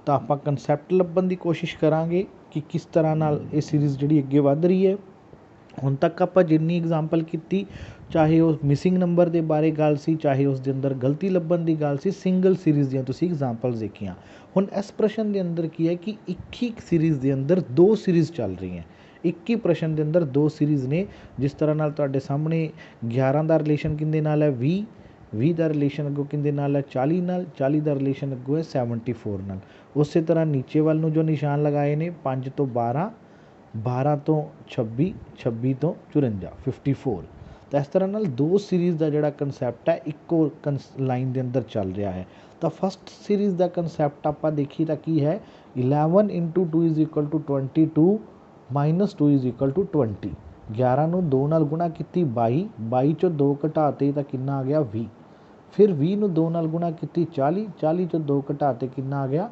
तो आपां कंसैप्ट लभण की कोशिश करांगे कि किस तरह नाल ये सीरीज़ जिहड़ी अगे वध रही है। हुण तक आपां जिन्नी एग्जाम्पल की, चाहे वो मिसिंग नंबर के बारे गल सी, चाहे उस दे अंदर गलती लभण की गल सी, सिंगल सीरीज़ दियां तुसीं एग्जाम्पल्स देखियां। हुण इस प्रश्न के अंदर की है कि एक ही सीरीज़ के अंदर 2 सीरीज़ चल रही हैं, एक ही प्रश्न के अंदर 2 सीरीज़ ने। जिस तरह नाल तुहाडे सामने 11 का रिलेशन किहदे नाल है 20, 20 का रिलेशन अगों किहदे नाल है 40 नाल, 40 का रिलेशन अगों है 74 नाल। उस तरह नीचे वाल नूं जो निशान लगाए ने 5 तो 12, 12 तो 26, 26 तो 54 54। तो इस तरह नाल 2 सीरीज़ का जिहड़ा कंसैप्ट है इक्को लाइन के अंदर चल रहा है। तो फस्ट सीरीज़ का कंसैप्ट आपां देखी तो की है 11 × 2 = 22 -2 = 20। 11 नूं 2 नाल गुणा की 22, 22 चों 2 घटाते तो कितना आ गया 20, फिर 20 नूं 2 नाल गुणा की 40, 40 चों 2 घटाते कितना आ गया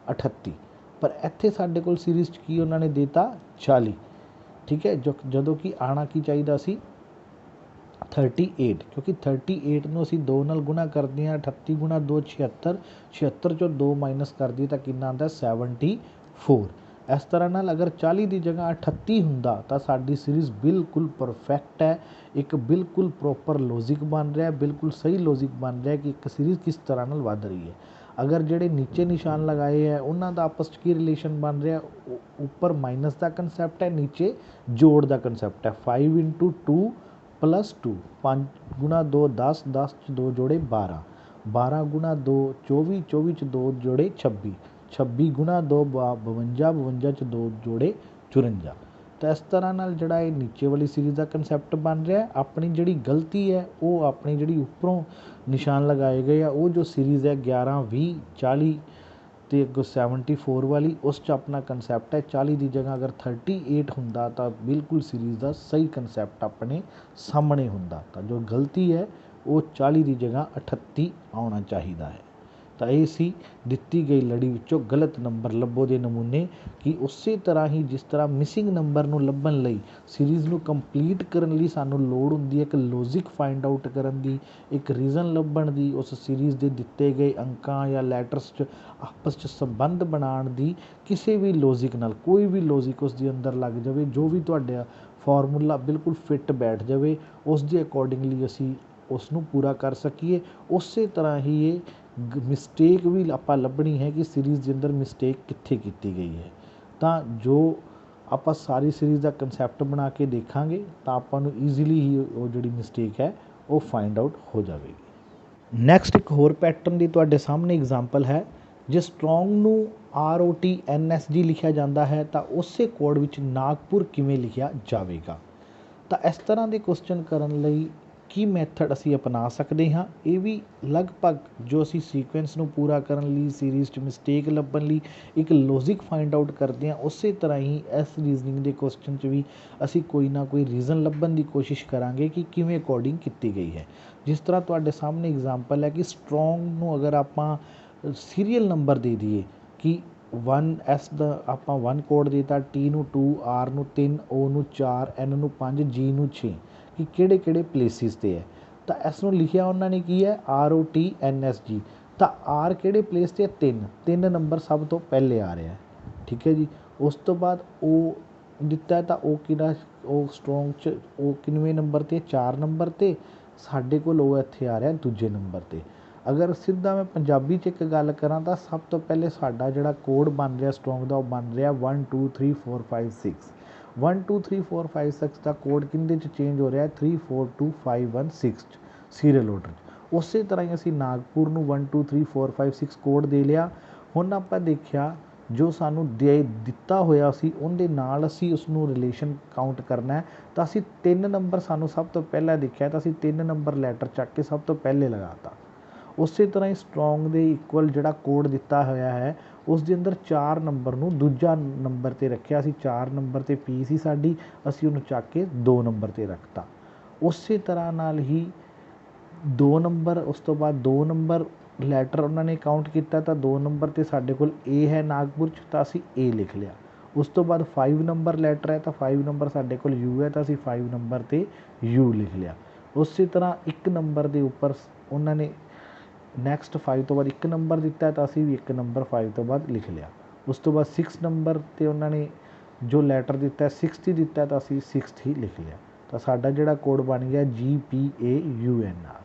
38। पर इत्थे साडे कोल सीरीज़ की उन्होंने देता 40, ठीक है, जदों कि आना की चाहिए सी 38, क्योंकि 38 नूं असीं 2 नाल गुणा करते हैं 38 गुणा 2 76, 76 चों 2 माइनस कर दी तो कितना आंदा 74। इस तरह नाल अगर 40 की जगह 38 हुंदा तो साडी सीरीज़ बिल्कुल परफेक्ट है, एक बिल्कुल प्रॉपर लॉजिक बन रहा है, बिल्कुल सही लॉजिक बन रहा है कि एक सीरीज़ किस तरह नाल वध रही है। अगर ਜਿਹੜੇ ਨੀਚੇ ਨਿਸ਼ਾਨ ਲਗਾਏ ਹੈ ਉਹਨਾਂ ਦਾ ਆਪਸ 'ਚ ਕੀ ਰਿਲੇਸ਼ਨ ਬਣ ਰਿਹਾ, ਉੱਪਰ ਮਾਈਨਸ ਦਾ ਕਨਸੈਪਟ ਹੈ, ਨੀਚੇ ਜੋੜ ਦਾ ਕਨਸੈਪਟ ਹੈ। 5 × 2 + 2, 5 × 2 10, 10 'ਚ 2 ਜੋੜੇ 12, 12 × 2 24, 24 'ਚ 2 ਜੋੜੇ 26, 26 × 2 52, 52 'ਚ 2 ਜੋੜੇ 54। ਤਾਂ ਇਸ ਤਰ੍ਹਾਂ ਨਾਲ ਜਿਹੜਾ ਇਹ ਨੀਚੇ ਵਾਲੀ ਸੀਰੀਜ਼ ਦਾ ਕਨਸੈਪਟ ਬਣ ਰਿਹਾ। ਆਪਣੀ ਜਿਹੜੀ ਗਲਤੀ ਹੈ ਉਹ ਆਪਣੀ ਜਿਹੜੀ ਉੱਪਰੋਂ ਨਿਸ਼ਾਨ ਲਗਾਏ ਗਏ ਆ ਉਹ ਜੋ ਸੀਰੀਜ਼ ਹੈ 11 20 40 ਅਤੇ ਅੱਗੋਂ 74 ਵਾਲੀ, ਉਸ 'ਚ ਆਪਣਾ ਕਨਸੈਪਟ ਹੈ 40 ਦੀ ਜਗ੍ਹਾ ਅਗਰ 38 ਹੁੰਦਾ ਤਾਂ ਬਿਲਕੁਲ ਸੀਰੀਜ਼ ਦਾ ਸਹੀ ਕਨਸੈਪਟ ਆਪਣੇ ਸਾਹਮਣੇ ਹੁੰਦਾ। ਤਾਂ ਜੋ ਗਲਤੀ ਹੈ ਉਹ 40 ਦੀ ਜਗ੍ਹਾ 38 ਆਉਣਾ ਚਾਹੀਦਾ ਹੈ। ਤਾਂ ਇਹ ਸੀ ਦਿੱਤੀ ਗਈ ਲੜੀ ਵਿੱਚੋਂ ਗਲਤ ਨੰਬਰ ਲੱਭੋ ਦੇ ਨਮੂਨੇ। ਕਿ ਉਸੇ ਤਰ੍ਹਾਂ ਹੀ ਜਿਸ ਤਰ੍ਹਾਂ ਮਿਸਿੰਗ ਨੰਬਰ ਨੂੰ ਲੱਭਣ ਲਈ ਸੀਰੀਜ਼ ਨੂੰ ਕੰਪਲੀਟ ਕਰਨ ਲਈ ਸਾਨੂੰ ਲੋੜ ਹੁੰਦੀ ਹੈ ਇੱਕ ਲੌਜਿਕ ਫਾਈਂਡ ਆਊਟ ਕਰਨ ਦੀ, ਇੱਕ ਰੀਜ਼ਨ ਲੱਭਣ ਦੀ, ਉਸ ਸੀਰੀਜ਼ ਦੇ ਦਿੱਤੇ ਗਏ ਅੰਕਾਂ ਜਾਂ ਲੈਟਰਸ 'ਚ ਆਪਸ 'ਚ ਸੰਬੰਧ ਬਣਾਉਣ ਦੀ। ਕਿਸੇ ਵੀ ਲੌਜਿਕ ਨਾਲ ਕੋਈ ਵੀ ਲੌਜਿਕ ਉਸ ਦੇ ਅੰਦਰ ਲੱਗ ਜਾਵੇ, ਜੋ ਵੀ ਤੁਹਾਡਾ ਫਾਰਮੂਲਾ ਬਿਲਕੁਲ ਫਿੱਟ ਬੈਠ ਜਾਵੇ, ਉਸ ਦੇ ਅਕੋਰਡਿੰਗਲੀ ਅਸੀਂ ਉਸ ਨੂੰ ਪੂਰਾ ਕਰ ਸਕੀਏ। ਉਸੇ ਤਰ੍ਹਾਂ ਹੀ ਇਹ ਮਿਸਟੇਕ ਵੀ ਆਪਾਂ ਲੱਭਣੀ ਹੈ ਕਿ ਸੀਰੀਜ਼ ਦੇ ਅੰਦਰ ਮਿਸਟੇਕ ਕਿੱਥੇ ਕੀਤੀ ਗਈ ਹੈ। ਤਾਂ ਜੋ ਆਪਾਂ ਸਾਰੀ ਸੀਰੀਜ਼ ਦਾ ਕਨਸੈਪਟ ਬਣਾ ਕੇ ਦੇਖਾਂਗੇ ਤਾਂ ਆਪਾਂ ਨੂੰ ਈਜ਼ੀਲੀ ਹੀ ਉਹ ਜਿਹੜੀ ਮਿਸਟੇਕ ਹੈ ਉਹ ਫਾਈਂਡ ਆਊਟ ਹੋ ਜਾਵੇਗੀ। ਨੈਕਸਟ ਇੱਕ ਹੋਰ ਪੈਟਰਨ ਦੀ ਤੁਹਾਡੇ ਸਾਹਮਣੇ ਐਗਜ਼ਾਮਪਲ ਹੈ। ਜੇ ਸਟਰੋਂਗ ਨੂੰ ROTNSG ਲਿਖਿਆ ਜਾਂਦਾ ਹੈ ਤਾਂ ਉਸੇ ਕੋਡ ਵਿੱਚ ਨਾਗਪੁਰ ਕਿਵੇਂ ਲਿਖਿਆ ਜਾਵੇਗਾ। ਤਾਂ ਇਸ ਤਰ੍ਹਾਂ ਦੇ ਕੁਐਸਚਨ ਕਰਨ ਲਈ ਕੀ ਮੈਥਡ ਅਸੀਂ ਅਪਣਾ ਸਕਦੇ ਹਾਂ। ਇਹ ਵੀ ਲਗਭਗ ਜੋ ਅਸੀਂ ਸੀਕੁਐਂਸ ਨੂੰ ਪੂਰਾ ਕਰਨ ਲਈ, ਸੀਰੀਜ਼ 'ਚ ਮਿਸਟੇਕ ਲੱਭਣ ਲਈ ਇੱਕ ਲੌਜਿਕ ਫਾਈਂਡ ਆਊਟ ਕਰਦੇ ਹਾਂ, ਉਸੇ ਤਰ੍ਹਾਂ ਹੀ ਇਸ ਰੀਜ਼ਨਿੰਗ ਦੇ ਕੁਐਸਚਨ 'ਚ ਵੀ ਅਸੀਂ ਕੋਈ ਨਾ ਕੋਈ ਰੀਜ਼ਨ ਲੱਭਣ ਦੀ ਕੋਸ਼ਿਸ਼ ਕਰਾਂਗੇ ਕਿ ਕਿਵੇਂ ਕੋਡਿੰਗ ਕੀਤੀ ਗਈ ਹੈ। ਜਿਸ ਤਰ੍ਹਾਂ ਤੁਹਾਡੇ ਸਾਹਮਣੇ ਐਗਜ਼ਾਮਪਲ ਹੈ ਕਿ ਸਟਰੋਂਗ ਨੂੰ ਅਗਰ ਆਪਾਂ ਸੀਰੀਅਲ ਨੰਬਰ ਦੇ ਦਈਏ ਕਿ 1S ਦਾ ਆਪਾਂ 1 ਕੋਡ ਦੇ ਦਿੱਤਾ, T ਨੂੰ 2, R ਨੂੰ 3, O ਨੂੰ 4, N ਨੂੰ 5, G ਨੂੰ 6 ਕਿ ਕਿਹੜੇ ਕਿਹੜੇ ਪਲੇਸਿਸ 'ਤੇ ਹੈ। ਤਾਂ ਇਸ ਨੂੰ ਲਿਖਿਆ ਉਹਨਾਂ ਨੇ ਕੀ ਹੈ ROTNSG। ਤਾਂ R ਕਿਹੜੇ ਪਲੇਸ 'ਤੇ ਹੈ 3 ਨੰਬਰ ਸਭ ਤੋਂ ਪਹਿਲੇ ਆ ਰਿਹਾ, ਠੀਕ ਹੈ ਜੀ। ਉਸ ਤੋਂ ਬਾਅਦ O ਦਿੱਤਾ ਤਾਂ ਉਹ ਕਿਹੜਾ, ਉਹ ਸਟਰੋਂਗ 'ਚ ਉਹ ਕਿੰਨਵੇਂ ਨੰਬਰ 'ਤੇ, 4 ਨੰਬਰ 'ਤੇ। ਸਾਡੇ ਕੋਲ ਉਹ ਇੱਥੇ ਆ ਰਿਹਾ ਦੂਜੇ ਨੰਬਰ 'ਤੇ। ਅਗਰ ਸਿੱਧਾ ਮੈਂ ਪੰਜਾਬੀ 'ਚ ਇੱਕ ਗੱਲ ਕਰਾਂ ਤਾਂ ਸਭ ਤੋਂ ਪਹਿਲੇ ਸਾਡਾ ਜਿਹੜਾ ਕੋਡ ਬਣ ਰਿਹਾ ਸਟਰੋਂਗ ਦਾ ਉਹ ਬਣ ਰਿਹਾ 1 2 3 4 5 6। 1 2 3 4 5 6 ਦਾ ਕੋਡ ਕਿਹਦੇ 'ਚ ਚੇਂਜ ਹੋ ਰਿਹਾ 3 4 2 5 1 6 'ਚ ਸੀਰੀਅਲ ਆਰਡਰ 'ਚ। ਉਸੇ ਤਰ੍ਹਾਂ ਹੀ ਅਸੀਂ ਨਾਗਪੁਰ ਨੂੰ 1 2 3 4 5 6 ਕੋਡ ਦੇ ਲਿਆ। ਹੁਣ ਆਪਾਂ ਦੇਖਿਆ ਜੋ ਸਾਨੂੰ ਦਿੱਤਾ ਹੋਇਆ ਸੀ ਉਹਦੇ ਨਾਲ ਅਸੀਂ ਉਸ ਨੂੰ ਰਿਲੇਸ਼ਨ ਕਾਊਂਟ ਕਰਨਾ ਹੈ। ਤਾਂ ਅਸੀਂ 3 ਨੰਬਰ ਸਾਨੂੰ ਸਭ ਤੋਂ ਪਹਿਲਾਂ ਦੇਖਿਆ ਤਾਂ ਅਸੀਂ 3 ਨੰਬਰ ਲੈਟਰ ਚੱਕ ਕੇ ਸਭ ਤੋਂ ਪਹਿਲੇ ਲਗਾਤਾ। ਉਸੇ ਤਰ੍ਹਾਂ ਹੀ ਸਟਰੋਂਗ ਦੇ ਇਕੁਅਲ ਜਿਹੜਾ ਕੋਡ ਦਿੱਤਾ ਹੋਇਆ ਹੈ ਉਸ ਦੇ ਅੰਦਰ 4 ਨੰਬਰ ਨੂੰ ਦੂਜਾ ਨੰਬਰ 'ਤੇ ਰੱਖਿਆ। ਅਸੀਂ 4 ਨੰਬਰ 'ਤੇ ਪੀ ਸੀ ਸਾਡੀ, ਅਸੀਂ ਉਹਨੂੰ ਚੱਕ ਕੇ 2 ਨੰਬਰ 'ਤੇ ਰੱਖਤਾ। ਉਸੇ ਤਰ੍ਹਾਂ ਨਾਲ ਹੀ 2 ਨੰਬਰ, ਉਸ ਤੋਂ ਬਾਅਦ 2 ਨੰਬਰ ਲੈਟਰ ਉਹਨਾਂ ਨੇ ਕਾਊਂਟ ਕੀਤਾ ਤਾਂ 2 ਨੰਬਰ 'ਤੇ ਸਾਡੇ ਕੋਲ A ਹੈ ਨਾਗਪੁਰ 'ਚ ਤਾਂ ਅਸੀਂ A ਲਿਖ ਲਿਆ। ਉਸ ਤੋਂ ਬਾਅਦ 5 ਨੰਬਰ ਲੈਟਰ ਹੈ ਤਾਂ 5 ਨੰਬਰ ਸਾਡੇ ਕੋਲ U ਹੈ ਤਾਂ ਅਸੀਂ 5 ਨੰਬਰ 'ਤੇ U ਲਿਖ ਲਿਆ। ਉਸੇ ਤਰ੍ਹਾਂ 1 ਨੰਬਰ ਦੇ ਉੱਪਰ ਉਹਨਾਂ ਨੇ ਨੈਕਸਟ 5 ਤੋਂ ਬਾਅਦ 1 ਨੰਬਰ ਦਿੱਤਾ ਤਾਂ ਅਸੀਂ ਵੀ 1 ਨੰਬਰ 5 ਤੋਂ ਬਾਅਦ ਲਿਖ ਲਿਆ। ਉਸ ਤੋਂ ਬਾਅਦ 6 ਨੰਬਰ 'ਤੇ ਉਹਨਾਂ ਨੇ ਜੋ ਲੈਟਰ ਦਿੱਤਾ 6 ਹੀ ਦਿੱਤਾ ਤਾਂ ਅਸੀਂ 6 ਹੀ ਲਿਖ ਲਿਆ। ਤਾਂ ਸਾਡਾ ਜਿਹੜਾ ਕੋਡ ਬਣ ਗਿਆ GPAUNR।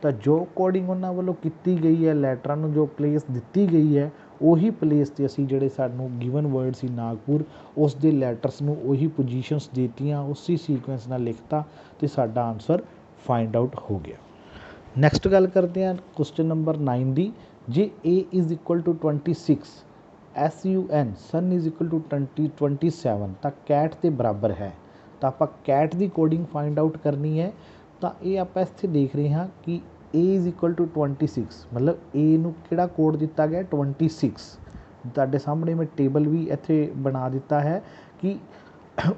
ਤਾਂ ਜੋ ਕੋਡਿੰਗ ਉਹਨਾਂ ਵੱਲੋਂ ਕੀਤੀ ਗਈ ਹੈ, ਲੈਟਰਾਂ ਨੂੰ ਜੋ ਪਲੇਸ ਦਿੱਤੀ ਗਈ ਹੈ ਉਹੀ ਪਲੇਸ 'ਤੇ ਅਸੀਂ ਜਿਹੜੇ ਸਾਨੂੰ ਗਿਵਨ ਵਰਡ ਸੀ ਨਾਗਪੁਰ ਉਸ ਦੇ ਲੈਟਰਸ ਨੂੰ ਉਹੀ ਪੋਜੀਸ਼ਨਸ ਦਿੱਤੀਆਂ, ਉਸੇ ਸੀਕੁਐਂਸ ਨਾਲ ਲਿਖਤਾ ਅਤੇ ਸਾਡਾ ਆਨਸਰ ਫਾਈਂਡ ਆਊਟ ਹੋ ਗਿਆ। ਨੈਕਸਟ ਗੱਲ ਕਰਦੇ ਹਾਂ ਕੁਐਸਚਨ ਨੰਬਰ 9 ਦੀ। ਜੇ A = 26, SUN ਸਨ = 27 ਤਾਂ ਕੈਟ ਦੇ ਬਰਾਬਰ ਹੈ। ਤਾਂ ਆਪਾਂ ਕੈਟ ਦੀ ਕੋਡਿੰਗ ਫਾਈਂਡ ਆਊਟ ਕਰਨੀ ਹੈ। ਤਾਂ ਇਹ ਆਪਾਂ ਇੱਥੇ ਦੇਖ ਰਹੇ ਹਾਂ ਕਿ A = 26 ਮਤਲਬ A ਨੂੰ ਕਿਹੜਾ ਕੋਡ ਦਿੱਤਾ ਗਿਆ 26। ਤੁਹਾਡੇ ਸਾਹਮਣੇ ਮੈਂ ਟੇਬਲ ਵੀ ਇੱਥੇ ਬਣਾ ਦਿੱਤਾ ਹੈ ਕਿ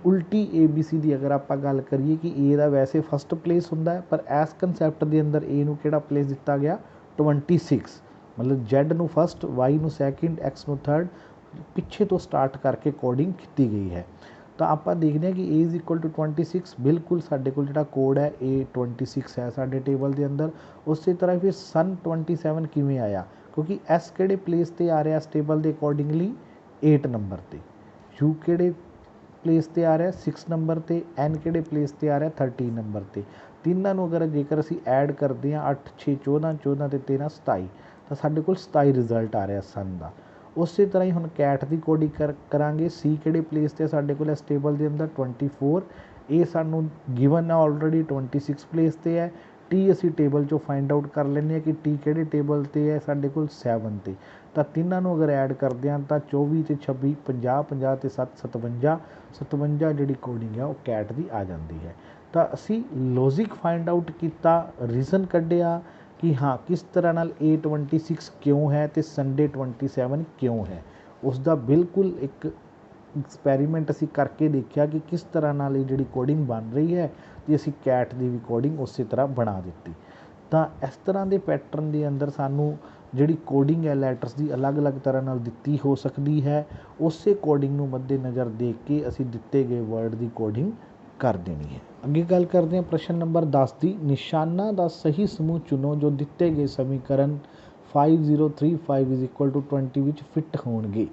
ਉਲਟੀ ABC ਦੀ ਅਗਰ ਆਪਾਂ ਗੱਲ ਕਰੀਏ ਕਿ A ਦਾ ਵੈਸੇ ਫਸਟ ਪਲੇਸ ਹੁੰਦਾ ਹੈ ਪਰ ਇਸ ਕੰਸੈਪਟ ਦੇ ਅੰਦਰ A ਨੂੰ ਕਿਹੜਾ ਪਲੇਸ ਦਿੱਤਾ ਗਿਆ 26। ਮਤਲਬ Z ਨੂੰ ਫਸਟ, Y ਨੂੰ ਸੈਕਿੰਡ, X ਨੂੰ ਥਰਡ, ਪਿੱਛੇ ਤੋਂ ਸਟਾਰਟ ਕਰਕੇ ਕੋਡਿੰਗ ਕੀਤੀ ਗਈ ਹੈ। ਤਾਂ ਆਪਾਂ ਦੇਖਦੇ ਹਾਂ ਕਿ A = 26 ਬਿਲਕੁਲ ਸਾਡੇ ਕੋਲ ਜਿਹੜਾ ਕੋਡ ਹੈ A 26 ਹੈ ਸਾਡੇ ਟੇਬਲ ਦੇ ਅੰਦਰ। ਉਸੇ ਤਰ੍ਹਾਂ ਫਿਰ ਸਨ 27 ਕਿਵੇਂ ਆਇਆ ਕਿਉਂਕਿ S ਕਿਹੜੇ ਪਲੇਸ 'ਤੇ ਆ ਰਿਹਾ ਇਸ ਟੇਬਲ ਦੇ ਅਕੋਰਡਿੰਗਲੀ 8 ਨੰਬਰ 'ਤੇ, U ਕਿਹੜੇ ਪਲੇਸ 'ਤੇ ਆ ਰਿਹਾ 6 ਨੰਬਰ 'ਤੇ, N ਕਿਹੜੇ ਪਲੇਸ 'ਤੇ ਆ ਰਿਹਾ 13 ਨੰਬਰ 'ਤੇ। ਤਿੰਨਾਂ ਨੂੰ ਜੇਕਰ ਅਸੀਂ ਐਡ ਕਰਦੇ ਹਾਂ 8 6 14, 14 ਅਤੇ 13 27 ਤਾਂ ਸਾਡੇ ਕੋਲ 27 ਰਿਜ਼ਲਟ ਆ ਰਿਹਾ ਸਨ ਦਾ। ਉਸੇ ਤਰ੍ਹਾਂ ਹੀ ਹੁਣ ਕੈਟ ਦੀ ਕੋਡਿੰਗ ਕਰਾਂਗੇ। ਸੀ ਕਿਹੜੇ ਪਲੇਸ 'ਤੇ ਸਾਡੇ ਕੋਲ ਇਸ ਟੇਬਲ ਦੇ ਅੰਦਰ 24, ਇਹ ਸਾਨੂੰ ਗਿਵਨ ਹੈ ਆਲਰੇਡੀ 26 ਪਲੇਸ 'ਤੇ ਹੈ। ਟੀ ਅਸੀਂ ਟੇਬਲ 'ਚੋਂ ਫਾਈਂਡ ਆਊਟ ਕਰ ਲੈਂਦੇ ਹਾਂ ਕਿ ਟੀ ਕਿਹੜੇ ਟੇਬਲ 'ਤੇ ਹੈ, ਸਾਡੇ ਕੋਲ 7 'ਤੇ। ਤਾਂ ਤਿੰਨਾਂ ਨੂੰ ਅਗਰ ਐਡ ਕਰਦੇ ਹਾਂ ਤਾਂ 24 ਅਤੇ 26 50, 50 ਅਤੇ 7 57, 57 ਜਿਹੜੀ ਕੋਡਿੰਗ ਹੈ ਉਹ ਕੈਟ ਦੀ ਆ ਜਾਂਦੀ ਹੈ। ਤਾਂ ਅਸੀਂ ਲੌਜਿਕ ਫਾਈਂਡ ਆਊਟ ਕੀਤਾ, ਰੀਜ਼ਨ ਕੱਢਿਆ ਕਿ ਹਾਂ ਕਿਸ ਤਰ੍ਹਾਂ ਨਾਲ A26 ਕਿਉਂ ਹੈ ਅਤੇ ਸੰਡੇ 27 ਕਿਉਂ ਹੈ। ਉਸ ਦਾ ਬਿਲਕੁਲ ਇੱਕ ਐਕਸਪੈਰੀਮੈਂਟ ਅਸੀਂ ਕਰਕੇ ਦੇਖਿਆ ਕਿ ਕਿਸ ਤਰ੍ਹਾਂ ਨਾਲ ਇਹ ਜਿਹੜੀ ਕੋਡਿੰਗ ਬਣ ਰਹੀ ਹੈ, ਅਤੇ ਅਸੀਂ ਕੈਟ ਦੀ ਵੀ ਕੋਡਿੰਗ ਉਸੇ ਤਰ੍ਹਾਂ ਬਣਾ ਦਿੱਤੀ। ਤਾਂ ਇਸ ਤਰ੍ਹਾਂ ਦੇ ਪੈਟਰਨ ਦੇ ਅੰਦਰ ਸਾਨੂੰ ਜਿਹੜੀ ਕੋਡਿੰਗ ਹੈ ਲੈਟਰਸ ਦੀ ਅਲੱਗ-ਅਲੱਗ ਤਰ੍ਹਾਂ ਨਾਲ ਦਿੱਤੀ ਹੋ ਸਕਦੀ ਹੈ। ਉਸੇ ਕੋਡਿੰਗ ਨੂੰ ਮੱਦੇ ਨਜ਼ਰ ਦੇਖ ਕੇ ਅਸੀਂ ਦਿੱਤੇ ਗਏ ਵਰਡ ਦੀ ਕੋਡਿੰਗ ਕਰ ਦੇਣੀ ਹੈ। ਅੱਗੇ ਗੱਲ ਕਰਦੇ ਹਾਂ ਪ੍ਰਸ਼ਨ ਨੰਬਰ 10 ਦੀ। ਨਿਸ਼ਾਨਾਂ ਦਾ ਸਹੀ ਸਮੂਹ ਚੁਣੋ ਜੋ ਦਿੱਤੇ ਗਏ ਸਮੀਕਰਨ 5035 = 20 ਵਿੱਚ ਫਿੱਟ ਹੋਣਗੇ।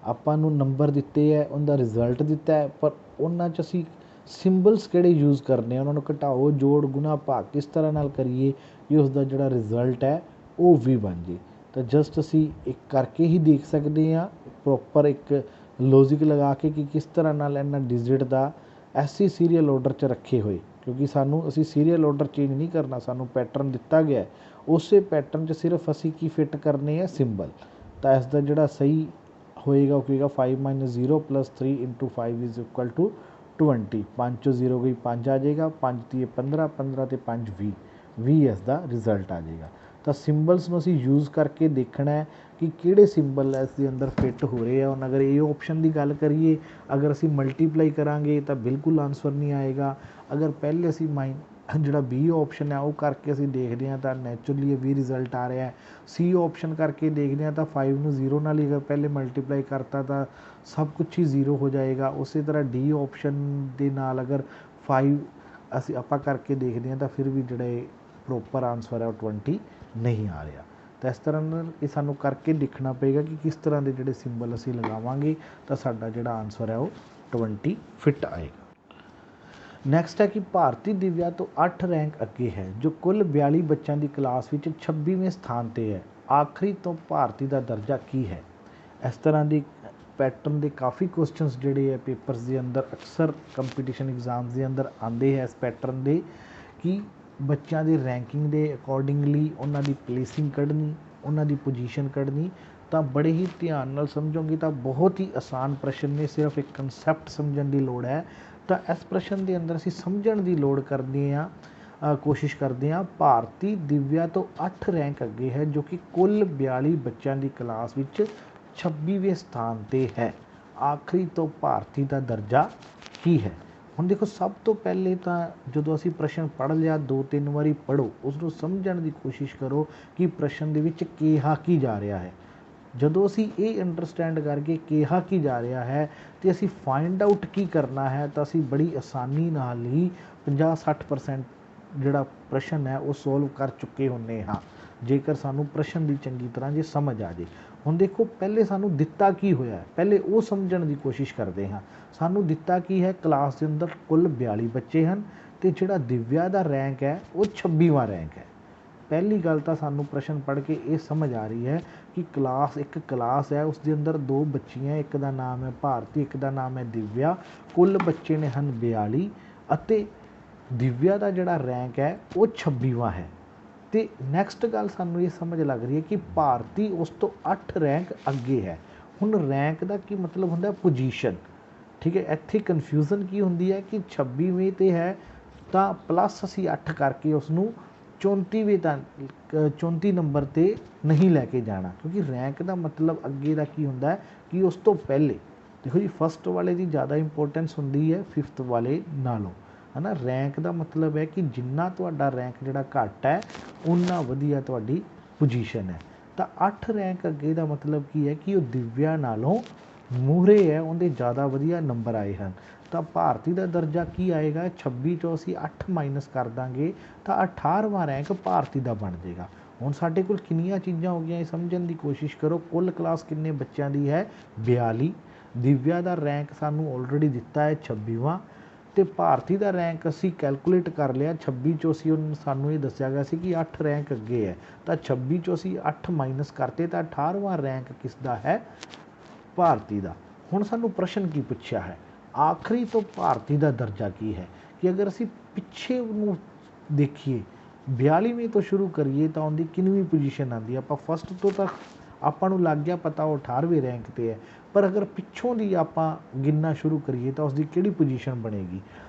ਆਪਾਂ ਨੂੰ ਨੰਬਰ ਦਿੱਤੇ ਹੈ, ਉਹਦਾ ਰਿਜ਼ਲਟ ਦਿੱਤਾ ਹੈ, ਪਰ ਉਹਨਾਂ 'ਚ ਅਸੀਂ ਸਿੰਬਲਸ ਕਿਹੜੇ ਯੂਜ਼ ਕਰਨੇ ਆ, ਉਹਨਾਂ ਨੂੰ ਘਟਾਓ, ਜੋੜ, ਗੁਣਾ, ਭਾਗ ਕਿਸ ਤਰ੍ਹਾਂ ਨਾਲ ਕਰੀਏ ਕਿ ਉਸ ਦਾ ਜਿਹੜਾ ਰਿਜ਼ਲਟ ਹੈ ਉਹ ਵੀ ਬਣ ਜੇ। ਤਾਂ ਜਸਟ ਅਸੀਂ ਇੱਕ ਕਰਕੇ ਹੀ ਦੇਖ ਸਕਦੇ ਹਾਂ, ਪ੍ਰੋਪਰ ਇੱਕ ਲੌਜਿਕ ਲਗਾ ਕੇ ਕਿ ਕਿਸ ਤਰ੍ਹਾਂ ਨਾਲ ਇਹਨਾਂ ਡਿਜਿਟ ਦਾ ਐਸੀ ਸੀਰੀਅਲ ਆਰਡਰ 'ਚ ਰੱਖੇ ਹੋਏ, ਕਿਉਂਕਿ ਅਸੀਂ ਸੀਰੀਅਲ ਆਰਡਰ ਚੇਂਜ ਨਹੀਂ ਕਰਨਾ, ਸਾਨੂੰ ਪੈਟਰਨ ਦਿੱਤਾ ਗਿਆ, ਉਸੇ ਪੈਟਰਨ 'ਚ ਸਿਰਫ ਅਸੀਂ ਕੀ ਫਿੱਟ ਕਰਨੇ ਆ ਸਿੰਬਲ। ਤਾਂ ਇਸ ਦਾ ਜਿਹੜਾ ਸਹੀ ਹੋਏਗਾ ਉਹ ਹੋਏਗਾ 5 - 0 + 3 × 5 = 20। 5 ਚੋਂ 0 ਗਈ 5 ਆ ਜਾਏਗਾ, 5 ਤੀਏ 15, 15 ਅਤੇ 5 20, 20 ਇਸ ਦਾ ਰਿਜ਼ਲਟ ਆ ਜਾਏਗਾ। ਤਾਂ ਸਿੰਬਲਸ ਨੂੰ ਅਸੀਂ ਯੂਜ਼ ਕਰਕੇ ਦੇਖਣਾ ਹੈ ਕਿ ਕਿਹੜੇ ਸਿੰਬਲ ਇਸ ਦੇ ਅੰਦਰ ਫਿੱਟ ਹੋ ਰਹੇ ਆ। ਹੁਣ ਅਗਰ ਇਹ ਆਪਸ਼ਨ ਦੀ ਗੱਲ ਕਰੀਏ, ਅਗਰ ਅਸੀਂ ਮਲਟੀਪਲਾਈ ਕਰਾਂਗੇ ਤਾਂ ਬਿਲਕੁਲ ਆਨਸਰ ਨਹੀਂ ਆਏਗਾ। ਅਗਰ ਪਹਿਲੇ ਅਸੀਂ ਜਿਹੜਾ ਬੀ ਆਪਸ਼ਨ ਹੈ ਉਹ ਕਰਕੇ ਅਸੀਂ ਦੇਖਦੇ ਹਾਂ ਤਾਂ ਨੈਚੁਰਲੀ ਇਹ ਵੀ ਰਿਜ਼ਲਟ ਆ ਰਿਹਾ ਹੈ। ਸੀ ਆਪਸ਼ਨ ਕਰਕੇ ਦੇਖਦੇ ਹਾਂ ਤਾਂ 5 ਨੂੰ 0 ਨਾਲ ਹੀ ਅਗਰ ਪਹਿਲੇ ਮਲਟੀਪਲਾਈ ਕਰਤਾ ਤਾਂ ਸਭ ਕੁਛ ਹੀ 0 ਹੋ ਜਾਏਗਾ। ਉਸੇ ਤਰ੍ਹਾਂ ਡੀ ਆਪਸ਼ਨ ਦੇ ਨਾਲ ਅਗਰ 5 ਆਪਾਂ ਕਰਕੇ ਦੇਖਦੇ ਹਾਂ ਤਾਂ ਫਿਰ ਵੀ ਜਿਹੜਾ ਇਹ ਪ੍ਰੋਪਰ ਆਨਸਰ ਹੈ ਉਹ 20 ਨਹੀਂ ਆ ਰਿਹਾ। ਤਾਂ ਇਸ ਤਰ੍ਹਾਂ ਨਾਲ ਇਹ ਸਾਨੂੰ ਕਰਕੇ ਦੇਖਣਾ ਪਏਗਾ ਕਿ ਕਿਸ ਤਰ੍ਹਾਂ ਦੇ ਜਿਹੜੇ ਸਿੰਬਲ ਅਸੀਂ ਲਗਾਵਾਂਗੇ ਤਾਂ ਸਾਡਾ ਜਿਹੜਾ ਆਨਸਰ ਹੈ ਉਹ 20 ਫਿੱਟ ਆਏਗਾ। ਨੈਕਸਟ ਹੈ ਕਿ ਭਾਰਤੀ ਦਿਵਿਆ ਤੋਂ 8 ਰੈਂਕ ਅੱਗੇ ਹੈ, ਜੋ ਕੁੱਲ 42 ਬੱਚਿਆਂ ਦੀ ਕਲਾਸ ਵਿੱਚ 26ਵੇਂ ਸਥਾਨ 'ਤੇ ਹੈ। ਆਖਰੀ ਤੋਂ ਭਾਰਤੀ ਦਾ ਦਰਜਾ ਕੀ ਹੈ? ਇਸ ਤਰ੍ਹਾਂ ਦੀ ਪੈਟਰਨ ਦੇ ਕਾਫੀ ਕੁਐਸਚਨਸ ਜਿਹੜੇ ਹੈ ਪੇਪਰਸ ਦੇ ਅੰਦਰ ਅਕਸਰ ਕੰਪੀਟੀਸ਼ਨ ਐਗਜ਼ਾਮਸ ਦੇ ਅੰਦਰ ਆਉਂਦੇ ਹੈ ਇਸ ਪੈਟਰਨ ਦੇ, ਕਿ ਬੱਚਿਆਂ ਦੇ ਰੈਂਕਿੰਗ ਦੇ ਅਕੋਰਡਿੰਗਲੀ ਉਹਨਾਂ ਦੀ ਪਲੇਸਿੰਗ ਕੱਢਣੀ, ਉਹਨਾਂ ਦੀ ਪੋਜੀਸ਼ਨ ਕੱਢਣੀ। ਤਾਂ ਬੜੇ ਹੀ ਧਿਆਨ ਨਾਲ ਸਮਝੋਗੇ ਤਾਂ ਬਹੁਤ ਹੀ ਆਸਾਨ ਪ੍ਰਸ਼ਨ ਨੇ, ਸਿਰਫ ਇੱਕ ਕਨਸੈਪਟ ਸਮਝਣ ਦੀ ਲੋੜ ਹੈ। ਤਾਂ ਇਸ ਪ੍ਰਸ਼ਨ ਦੇ ਅੰਦਰ ਅਸੀਂ ਸਮਝਣ ਦੀ ਲੋੜ ਕਰਦੇ ਹਾਂ, ਕੋਸ਼ਿਸ਼ ਕਰਦੇ ਹਾਂ। ਭਾਰਤੀ ਦਿਵਿਆ ਤੋਂ 8 ਰੈਂਕ ਅੱਗੇ ਹੈ, ਜੋ ਕਿ ਕੁੱਲ 42 ਬੱਚਿਆਂ ਦੀ ਕਲਾਸ ਵਿੱਚ 26ਵੇਂ ਸਥਾਨ 'ਤੇ ਹੈ। ਆਖਰੀ ਤੋਂ ਭਾਰਤੀ ਦਾ ਦਰਜਾ ਕੀ ਹੈ? ਹੁਣ ਦੇਖੋ, ਸਭ ਤੋਂ ਪਹਿਲੇ ਤਾਂ ਜਦੋਂ ਅਸੀਂ ਪ੍ਰਸ਼ਨ ਪੜ੍ਹ ਲਿਆ 2-3 ਵਾਰੀ ਪੜ੍ਹੋ, ਉਸ ਨੂੰ ਸਮਝਣ ਦੀ ਕੋਸ਼ਿਸ਼ ਕਰੋ ਕਿ ਪ੍ਰਸ਼ਨ ਦੇ ਵਿੱਚ ਕਿਹਾ ਕੀ ਜਾ ਰਿਹਾ ਹੈ। ਜਦੋਂ ਅਸੀਂ ਇਹ ਅੰਡਰਸਟੈਂਡ ਕਰਕੇ ਕਿਹਾ ਕੀ ਜਾ ਰਿਹਾ ਹੈ ਅਤੇ ਅਸੀਂ ਫਾਈਂਡ ਆਊਟ ਕੀ ਕਰਨਾ ਹੈ, ਤਾਂ ਅਸੀਂ ਬੜੀ ਆਸਾਨੀ ਨਾਲ ਹੀ 50-60% ਜਿਹੜਾ ਪ੍ਰਸ਼ਨ ਹੈ ਉਹ ਸੋਲਵ ਕਰ ਚੁੱਕੇ ਹੁੰਦੇ ਹਾਂ, ਜੇਕਰ ਸਾਨੂੰ ਪ੍ਰਸ਼ਨ ਦੀ ਚੰਗੀ ਤਰ੍ਹਾਂ ਜੇ ਸਮਝ ਆ ਜੇ। ਹੁਣ ਦੇਖੋ, ਪਹਿਲੇ ਸਾਨੂੰ ਦਿੱਤਾ ਕੀ ਹੋਇਆ, ਪਹਿਲੇ ਉਹ ਸਮਝਣ ਦੀ ਕੋਸ਼ਿਸ਼ ਕਰਦੇ ਹਾਂ। ਸਾਨੂੰ ਦਿੱਤਾ ਕੀ ਹੈ, ਕਲਾਸ ਦੇ ਅੰਦਰ ਕੁੱਲ 42 ਬੱਚੇ ਹਨ ਅਤੇ ਜਿਹੜਾ ਦਿਵਿਆ ਦਾ ਰੈਂਕ ਹੈ ਉਹ 26ਵਾਂ ਰੈਂਕ ਹੈ। ਪਹਿਲੀ ਗੱਲ ਤਾਂ ਸਾਨੂੰ ਪ੍ਰਸ਼ਨ ਪੜ੍ਹ ਕੇ ਇਹ ਸਮਝ ਆ ਰਹੀ ਹੈ ਕਿ ਇੱਕ ਕਲਾਸ ਹੈ, ਉਸ ਦੇ ਅੰਦਰ 2 ਬੱਚੀਆਂ, ਇੱਕ ਦਾ ਨਾਮ ਹੈ ਭਾਰਤੀ, ਇੱਕ ਦਾ ਨਾਮ ਹੈ ਦਿਵਿਆ। ਕੁੱਲ ਬੱਚੇ ਨੇ ਹਨ 42 ਅਤੇ ਦਿਵਿਆ ਦਾ ਜਿਹੜਾ ਰੈਂਕ ਹੈ ਉਹ 26ਵਾਂ ਹੈ। ਅਤੇ ਨੈਕਸਟ ਗੱਲ ਸਾਨੂੰ ਇਹ ਸਮਝ ਲੱਗ ਰਹੀ ਹੈ ਕਿ ਭਾਰਤੀ ਉਸ ਤੋਂ 8 ਰੈਂਕ ਅੱਗੇ ਹੈ। ਹੁਣ ਰੈਂਕ ਦਾ ਕੀ ਮਤਲਬ ਹੁੰਦਾ? ਪੋਜੀਸ਼ਨ। ਠੀਕ ਹੈ, ਇੱਥੇ ਕਨਫਿਊਜ਼ਨ ਕੀ ਹੁੰਦੀ ਹੈ ਕਿ 26ਵੇਂ 'ਤੇ ਹੈ ਤਾਂ ਪਲੱਸ ਅਸੀਂ 8 ਕਰਕੇ ਉਸ ਨੂੰ 34 ਨੰਬਰ 'ਤੇ ਨਹੀਂ ਲੈ ਕੇ ਜਾਣਾ, ਕਿਉਂਕਿ ਰੈਂਕ ਦਾ ਮਤਲਬ ਅੱਗੇ ਦਾ ਕੀ ਹੁੰਦਾ ਕਿ ਉਸ ਤੋਂ ਪਹਿਲੇ। ਦੇਖੋ ਜੀ, ਫਸਟ ਵਾਲੇ ਦੀ ਜ਼ਿਆਦਾ ਇੰਪੋਰਟੈਂਸ ਹੁੰਦੀ ਹੈ 5th ਵਾਲੇ ਨਾਲੋਂ, ਹੈ ਨਾ। ਰੈਂਕ ਦਾ ਮਤਲਬ ਹੈ ਕਿ ਜਿੰਨਾ ਤੁਹਾਡਾ ਰੈਂਕ ਜਿਹੜਾ ਘੱਟ ਹੈ ਉਨਾ ਵਧੀਆ ਤੁਹਾਡੀ ਪੋਜੀਸ਼ਨ ਹੈ। ਤਾਂ 8 ਰੈਂਕ ਅੱਗੇ ਦਾ ਮਤਲਬ ਕੀ ਹੈ ਕਿ ਉਹ ਦਿਵਿਆ ਨਾਲੋਂ ਮੂਹਰੇ ਹੈ, ਉਹਦੇ ਜ਼ਿਆਦਾ ਵਧੀਆ ਨੰਬਰ ਆਏ ਹਨ। ਤਾਂ ਭਾਰਤੀ ਦਾ ਦਰਜਾ ਕੀ ਆਏਗਾ? 26 ਚੋਂ ਅਸੀਂ 8 ਮਾਈਨਸ ਕਰ ਦਾਂਗੇ ਤਾਂ 18ਵਾਂ ਰੈਂਕ ਭਾਰਤੀ ਦਾ ਬਣ ਜਾਏਗਾ। ਹੁਣ ਸਾਡੇ ਕੋਲ ਕਿੰਨੀਆਂ ਚੀਜ਼ਾਂ ਹੋ ਗਈਆਂ, ਇਹ ਸਮਝਣ ਦੀ ਕੋਸ਼ਿਸ਼ ਕਰੋ। ਕੁੱਲ ਕਲਾਸ ਕਿੰਨੇ ਬੱਚਿਆਂ ਦੀ ਹੈ? 42। ਦਿਵਿਆ ਦਾ ਰੈਂਕ ਸਾਨੂੰ ਆਲਰੇਡੀ ਦਿੱਤਾ ਹੈ 26ਵਾਂ। ਤੇ ਭਾਰਤੀ ਦਾ ਰੈਂਕ ਅਸੀਂ ਕੈਲਕੂਲੇਟ ਕਰ ਲਿਆ 26 ਚੋਂ ਅਸੀਂ ਸਾਨੂੰ ਇਹ ਦੱਸਿਆ ਗਿਆ ਸੀ ਕਿ 8 ਰੈਂਕ ਅੱਗੇ ਹੈ, ਤਾਂ 26 ਚੋਂ ਅਸੀਂ 8 ਮਾਈਨਸ ਕਰਤੇ ਤਾਂ 18ਵਾਂ ਰੈਂਕ ਕਿਸ ਦਾ ਹੈ? ਭਾਰਤੀ ਦਾ। ਹੁਣ ਸਾਨੂੰ ਪ੍ਰਸ਼ਨ ਕੀ ਪੁੱਛਿਆ ਹੈ? ਆਖਰੀ ਤੋਂ ਭਾਰਤੀ ਦਾ ਦਰਜਾ ਕੀ ਹੈ? ਕਿ ਅਗਰ ਅਸੀਂ ਪਿੱਛੇ ਨੂੰ ਦੇਖੀਏ 42ਵੀਂ ਤੋਂ ਸ਼ੁਰੂ ਕਰੀਏ ਤਾਂ ਉਹਦੀ ਕਿੰਨਵੀਂ ਪੋਜੀਸ਼ਨ ਆਉਂਦੀ ਹੈ? ਆਪਾਂ ਫਸਟ ਤੋਂ ਤਾਂ ਆਪਾਂ ਨੂੰ ਲੱਗ ਗਿਆ ਪਤਾ ਉਹ 18ਵੇਂ ਰੈਂਕ 'ਤੇ ਹੈ, ਪਰ ਅਗਰ ਪਿੱਛੋਂ ਦੀ ਆਪਾਂ ਗਿਣਨਾ ਸ਼ੁਰੂ ਕਰੀਏ ਤਾਂ ਉਸਦੀ ਕਿਹੜੀ ਪੋਜੀਸ਼ਨ ਬਣੇਗੀ?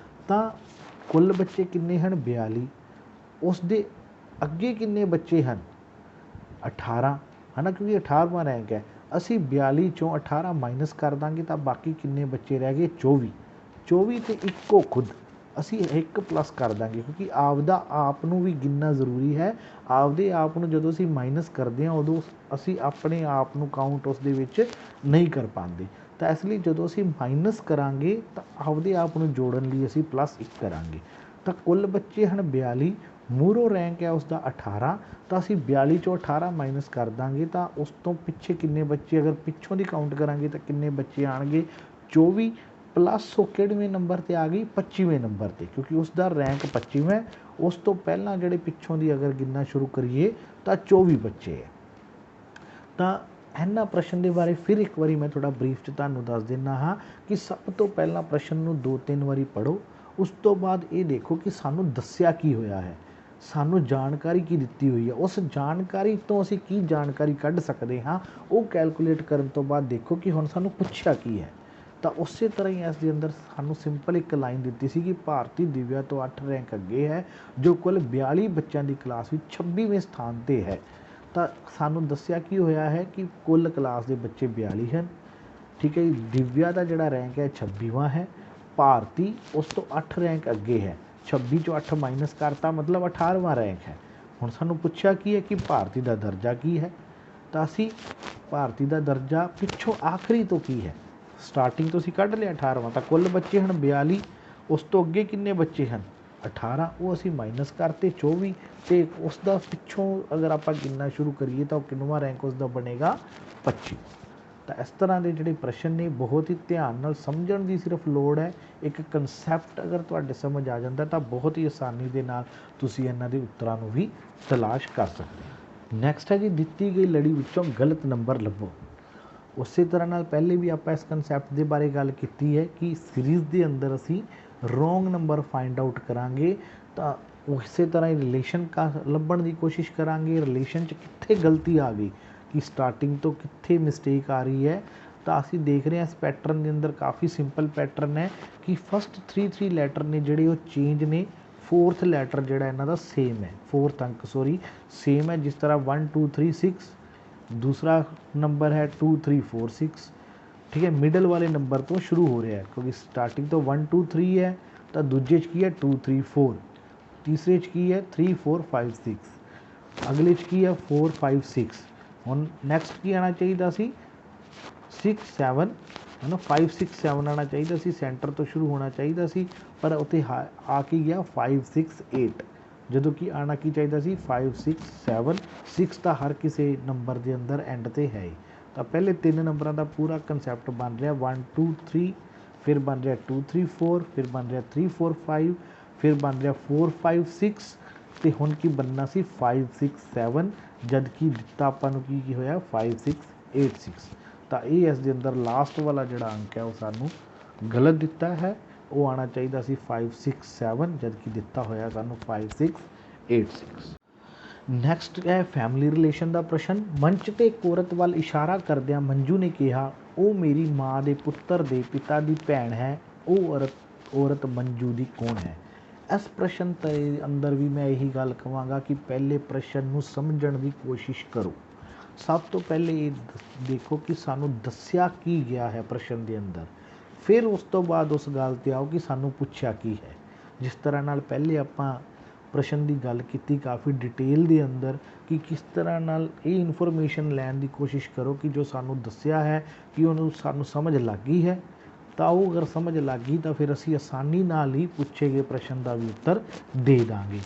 ਤਾਂ ਕੁੱਲ ਬੱਚੇ ਕਿੰਨੇ ਹਨ? 42। ਉਸ ਦੇ ਅੱਗੇ ਕਿੰਨੇ ਬੱਚੇ ਹਨ? 18 ਹੈ ਨਾ, ਕਿਉਂਕਿ 18ਵਾਂ ਰੈਂਕ ਹੈ। ਅਸੀਂ 42 ਚੋਂ 18 ਮਾਈਨਸ ਕਰ ਦਾਂਗੇ ਤਾਂ ਬਾਕੀ ਕਿੰਨੇ ਬੱਚੇ ਰਹਿ ਗਏ? 24। 24 ਤੇ ਇੱਕੋ ਖੁਦ ਅਸੀਂ 1 ਪਲੱਸ ਕਰ ਦਾਂਗੇ, ਕਿਉਂਕਿ ਆਪਦਾ ਆਪ ਨੂੰ ਵੀ ਗਿਣਨਾ ਜ਼ਰੂਰੀ ਹੈ। ਆਪਦੇ ਆਪ ਨੂੰ ਜਦੋਂ ਅਸੀਂ ਮਾਈਨਸ ਕਰਦੇ ਹਾਂ ਉਦੋਂ ਅਸੀਂ ਆਪਣੇ ਆਪ ਨੂੰ ਕਾਊਂਟ ਉਸ ਦੇ ਵਿੱਚ ਨਹੀਂ ਕਰ ਪਾਉਂਦੇ, ਤਾਂ ਇਸ ਲਈ ਜਦੋਂ ਅਸੀਂ ਮਾਈਨਸ ਕਰਾਂਗੇ ਤਾਂ ਆਪਦੇ ਆਪ ਨੂੰ ਜੋੜਨ ਲਈ ਅਸੀਂ +1 ਕਰਾਂਗੇ। ਤਾਂ ਕੁੱਲ ਬੱਚੇ ਹਨ 42, ਮੂਹਰੋਂ ਰੈਂਕ ਹੈ ਉਸਦਾ 18, ਤਾਂ ਅਸੀਂ 42 ਚੋਂ 18 ਮਾਈਨਸ ਕਰ ਦਾਂਗੇ ਤਾਂ ਉਸ ਤੋਂ ਪਿੱਛੇ ਕਿੰਨੇ ਬੱਚੇ, ਅਗਰ ਪਿੱਛੋਂ ਦੀ ਕਾਊਂਟ ਕਰਾਂਗੇ ਤਾਂ ਕਿੰਨੇ ਬੱਚੇ ਆਉਣਗੇ? 24 ਪਲੱਸ ਉਹ ਕਿਹੜਵੇਂ ਨੰਬਰ 'ਤੇ ਆ ਗਈ? 25ਵੇਂ ਨੰਬਰ 'ਤੇ, ਕਿਉਂਕਿ ਉਸ ਦਾ ਰੈਂਕ 25ਵਾਂ। ਉਸ ਤੋਂ ਪਹਿਲਾਂ ਜਿਹੜੇ ਪਿੱਛੋਂ ਦੀ ਅਗਰ ਗਿਣਨਾ ਸ਼ੁਰੂ ਕਰੀਏ ਤਾਂ 24 ਬੱਚੇ ਹੈ। ਤਾਂ ਇਹਨਾਂ ਪ੍ਰਸ਼ਨ ਦੇ ਬਾਰੇ ਫਿਰ ਇੱਕ ਵਾਰੀ ਮੈਂ ਥੋੜ੍ਹਾ ਬਰੀਫ 'ਚ ਤੁਹਾਨੂੰ ਦੱਸ ਦਿੰਦਾ ਹਾਂ ਕਿ ਸਭ ਤੋਂ ਪਹਿਲਾਂ ਪ੍ਰਸ਼ਨ ਨੂੰ 2-3 ਵਾਰੀ ਪੜ੍ਹੋ। ਉਸ ਤੋਂ ਬਾਅਦ ਇਹ ਦੇਖੋ ਕਿ ਸਾਨੂੰ ਦੱਸਿਆ ਕੀ ਹੋਇਆ ਹੈ, ਸਾਨੂੰ ਜਾਣਕਾਰੀ ਕੀ ਦਿੱਤੀ ਹੋਈ ਹੈ, ਉਸ ਜਾਣਕਾਰੀ ਤੋਂ ਅਸੀਂ ਕੀ ਜਾਣਕਾਰੀ ਕੱਢ ਸਕਦੇ ਹਾਂ ਉਹ ਕੈਲਕੂਲੇਟ ਕਰਨ ਤੋਂ ਬਾਅਦ ਦੇਖੋ ਕਿ ਹੁਣ ਸਾਨੂੰ ਪੁੱਛਿਆ ਕੀ ਹੈ। ਤਾਂ ਉਸੇ ਤਰ੍ਹਾਂ ਹੀ ਇਸ ਦੇ ਅੰਦਰ ਸਾਨੂੰ ਸਿੰਪਲ ਇੱਕ ਲਾਈਨ ਦਿੱਤੀ ਸੀ ਕਿ ਭਾਰਤੀ ਦਿਵਿਆ ਤੋਂ 8 ਰੈਂਕ ਅੱਗੇ ਹੈ, ਜੋ ਕੁੱਲ 42 ਬੱਚਿਆਂ ਦੀ ਕਲਾਸ ਵਿੱਚ 26ਵੇਂ ਸਥਾਨ 'ਤੇ ਹੈ। ਤਾਂ ਸਾਨੂੰ ਦੱਸਿਆ ਕੀ ਹੋਇਆ ਹੈ ਕਿ ਕੁੱਲ ਕਲਾਸ ਦੇ ਬੱਚੇ 42 ਹਨ, ਠੀਕ ਹੈ ਜੀ। ਦਿਵਿਆ ਦਾ ਜਿਹੜਾ ਰੈਂਕ ਹੈ 26ਵਾਂ ਹੈ, ਭਾਰਤੀ ਉਸ ਤੋਂ 8 ਰੈਂਕ ਅੱਗੇ ਹੈ। 26 ਚੋਂ 8 ਮਾਈਨਸ ਕਰਤਾ ਮਤਲਬ 18ਵਾਂ ਰੈਂਕ ਹੈ। ਹੁਣ ਸਾਨੂੰ ਪੁੱਛਿਆ ਕੀ ਹੈ ਕਿ ਭਾਰਤੀ ਦਾ ਦਰਜਾ ਕੀ ਹੈ, ਤਾਂ ਅਸੀਂ ਭਾਰਤੀ ਦਾ ਦਰਜਾ ਪਿੱਛੋਂ ਆਖਰੀ ਤੋਂ ਕੀ ਹੈ, ਸਟਾਰਟਿੰਗ ਤੋਂ ਅਸੀਂ ਕੱਢ ਲਿਆ 18ਵਾਂ, ਤਾਂ ਕੁੱਲ ਬੱਚੇ ਹਨ 42, ਉਸ ਤੋਂ ਅੱਗੇ ਕਿੰਨੇ ਬੱਚੇ ਹਨ? 18, ਉਹ ਅਸੀਂ ਮਾਈਨਸ ਕਰਤੇ 24, ਅਤੇ ਉਸ ਦਾ ਪਿੱਛੋਂ ਅਗਰ ਆਪਾਂ ਗਿਣਨਾ ਸ਼ੁਰੂ ਕਰੀਏ ਤਾਂ ਉਹ ਕਿੰਨਵਾਂ ਰੈਂਕ ਉਸ ਦਾ ਬਣੇਗਾ? 25। ਤਾਂ ਇਸ ਤਰ੍ਹਾਂ ਦੇ ਜਿਹੜੇ ਪ੍ਰਸ਼ਨ ਨੇ ਬਹੁਤ ਹੀ ਧਿਆਨ ਨਾਲ ਸਮਝਣ ਦੀ ਸਿਰਫ ਲੋੜ ਹੈ। ਇੱਕ ਕਨਸੈਪਟ ਅਗਰ ਤੁਹਾਡੇ ਸਮਝ ਆ ਜਾਂਦਾ ਤਾਂ ਬਹੁਤ ਹੀ ਆਸਾਨੀ ਦੇ ਨਾਲ ਤੁਸੀਂ ਇਹਨਾਂ ਦੇ ਉੱਤਰਾਂ ਨੂੰ ਵੀ ਤਲਾਸ਼ ਕਰ ਸਕਦੇ ਹੋ। ਨੈਕਸਟ ਹੈ ਜੀ, ਦਿੱਤੀ ਗਈ ਲੜੀ ਵਿੱਚੋਂ ਗਲਤ ਨੰਬਰ ਲੱਭੋ। ਉਸੇ ਤਰ੍ਹਾਂ ਨਾਲ ਪਹਿਲੇ ਵੀ ਆਪਾਂ ਇਸ ਕਨਸੈਪਟ ਦੇ ਬਾਰੇ ਗੱਲ ਕੀਤੀ ਹੈ ਕਿ ਸੀਰੀਜ਼ ਦੇ ਅੰਦਰ ਅਸੀਂ ਰੋਂਗ ਨੰਬਰ ਫਾਈਂਡ ਆਊਟ ਕਰਾਂਗੇ, ਤਾਂ ਉਸੇ ਤਰ੍ਹਾਂ ਹੀ ਰਿਲੇਸ਼ਨ ਲੱਭਣ ਦੀ ਕੋਸ਼ਿਸ਼ ਕਰਾਂਗੇ। ਰਿਲੇਸ਼ਨ 'ਚ ਕਿੱਥੇ ਗਲਤੀ ਆ ਗਈ, ਕਿ ਸਟਾਰਟਿੰਗ ਤੋਂ ਕਿੱਥੇ ਮਿਸਟੇਕ ਆ ਰਹੀ ਹੈ, ਤਾਂ ਅਸੀਂ ਦੇਖ ਰਹੇ ਹਾਂ ਇਸ ਪੈਟਰਨ ਦੇ ਅੰਦਰ ਕਾਫੀ ਸਿੰਪਲ ਪੈਟਰਨ ਹੈ ਕਿ ਫਸਟ 3 ਲੈਟਰ ਨੇ ਜਿਹੜੇ ਉਹ ਚੇਂਜ ਨੇ, 4th ਲੈਟਰ ਜਿਹੜਾ ਇਹਨਾਂ ਦਾ ਸੇਮ ਹੈ, 4th ਅੰਕ ਸੇਮ ਹੈ। ਜਿਸ ਤਰ੍ਹਾਂ 1 2 3 6, दूसरा नंबर है 2 3 4 6, ठीक है। मिडल वाले नंबर तो शुरू हो रहा है क्योंकि स्टार्टिंग तो 1 2 3 है, तो दूजे च की है 2 3 4, तीसरे च की है 3 4 5 6, अगले च की है 4 5 6। हुण नैक्सट की आना चाहिए सी 6 7 है ना, 5 6 7 आना चाहिए सी, सेंटर तो शुरू होना चाहिए सी, पर उत्थे आके गया 5 6 8, ਜਦੋਂ ਕਿ ਆਉਣਾ ਕੀ ਚਾਹੀਦਾ ਸੀ 5 6 7 6 ਤਾਂ ਹਰ ਕਿਸੇ ਨੰਬਰ ਦੇ ਅੰਦਰ ਐਂਡ 'ਤੇ ਹੈ ਹੀ। ਤਾਂ ਪਹਿਲੇ 3 ਨੰਬਰਾਂ ਦਾ ਪੂਰਾ ਕਨਸੈਪਟ ਬਣ ਰਿਹਾ 1 2 3, ਫਿਰ ਬਣ ਰਿਹਾ 2 3 4, ਫਿਰ ਬਣ ਰਿਹਾ 3 4 5, ਫਿਰ ਬਣ ਰਿਹਾ 4 5 6, ਅਤੇ ਹੁਣ ਕੀ ਬਣਨਾ ਸੀ 5 6 7, ਜਦ ਕਿ ਦਿੱਤਾ ਆਪਾਂ ਨੂੰ ਕੀ ਹੋਇਆ 5 6 8 6। ਤਾਂ ਇਹ ਇਸ ਦੇ ਅੰਦਰ ਲਾਸਟ ਵਾਲਾ ਜਿਹੜਾ ਅੰਕ ਹੈ ਉਹ ਸਾਨੂੰ ਗਲਤ ਦਿੱਤਾ ਹੈ, ਉਹ ਆਉਣਾ ਚਾਹੀਦਾ ਸੀ 5 6 7, ਜਦ ਕਿ ਦਿੱਤਾ ਹੋਇਆ ਸਾਨੂੰ 5 6 8 6। ਨੈਕਸਟ ਹੈ ਫੈਮਿਲੀ ਰਿਲੇਸ਼ਨ ਦਾ ਪ੍ਰਸ਼ਨ। ਮੰਚ 'ਤੇ ਇੱਕ ਔਰਤ ਵੱਲ ਇਸ਼ਾਰਾ ਕਰਦਿਆਂ ਮੰਜੂ ਨੇ ਕਿਹਾ, ਉਹ ਮੇਰੀ ਮਾਂ ਦੇ ਪੁੱਤਰ ਦੇ ਪਿਤਾ ਦੀ ਭੈਣ ਹੈ, ਉਹ ਔਰਤ ਮੰਜੂ ਦੀ ਕੌਣ ਹੈ? ਇਸ ਪ੍ਰਸ਼ਨ ਦੇ ਅੰਦਰ ਵੀ ਮੈਂ ਇਹੀ ਗੱਲ ਕਹਾਂਗਾ ਕਿ ਪਹਿਲੇ ਪ੍ਰਸ਼ਨ ਨੂੰ ਸਮਝਣ ਦੀ ਕੋਸ਼ਿਸ਼ ਕਰੋ। ਸਭ ਤੋਂ ਪਹਿਲੇ ਇਹ ਦੇਖੋ ਕਿ ਸਾਨੂੰ ਦੱਸਿਆ ਕੀ ਗਿਆ ਹੈ ਪ੍ਰਸ਼ਨ ਦੇ ਅੰਦਰ, ਫਿਰ ਉਸ ਤੋਂ ਬਾਅਦ ਉਸ ਗੱਲ 'ਤੇ ਆਓ ਕਿ ਸਾਨੂੰ ਪੁੱਛਿਆ ਕੀ ਹੈ। ਜਿਸ ਤਰ੍ਹਾਂ ਨਾਲ ਪਹਿਲੇ ਆਪਾਂ ਪ੍ਰਸ਼ਨ ਦੀ ਗੱਲ ਕੀਤੀ ਕਾਫੀ ਡਿਟੇਲ ਦੇ ਅੰਦਰ ਕਿ ਕਿਸ ਤਰ੍ਹਾਂ ਨਾਲ ਇਹ ਇਨਫੋਰਮੇਸ਼ਨ ਲੈਣ ਦੀ ਕੋਸ਼ਿਸ਼ ਕਰੋ ਕਿ ਜੋ ਸਾਨੂੰ ਦੱਸਿਆ ਹੈ ਕਿ ਉਹਨੂੰ ਸਾਨੂੰ ਸਮਝ ਲੱਗ ਗਈ ਹੈ, ਤਾਂ ਉਹ ਅਗਰ ਸਮਝ ਲੱਗ ਗਈ ਤਾਂ ਫਿਰ ਅਸੀਂ ਆਸਾਨੀ ਨਾਲ ਹੀ ਪੁੱਛੇ ਗਏ ਪ੍ਰਸ਼ਨ ਦਾ ਵੀ ਉੱਤਰ ਦੇ ਦਾਂਗੇ।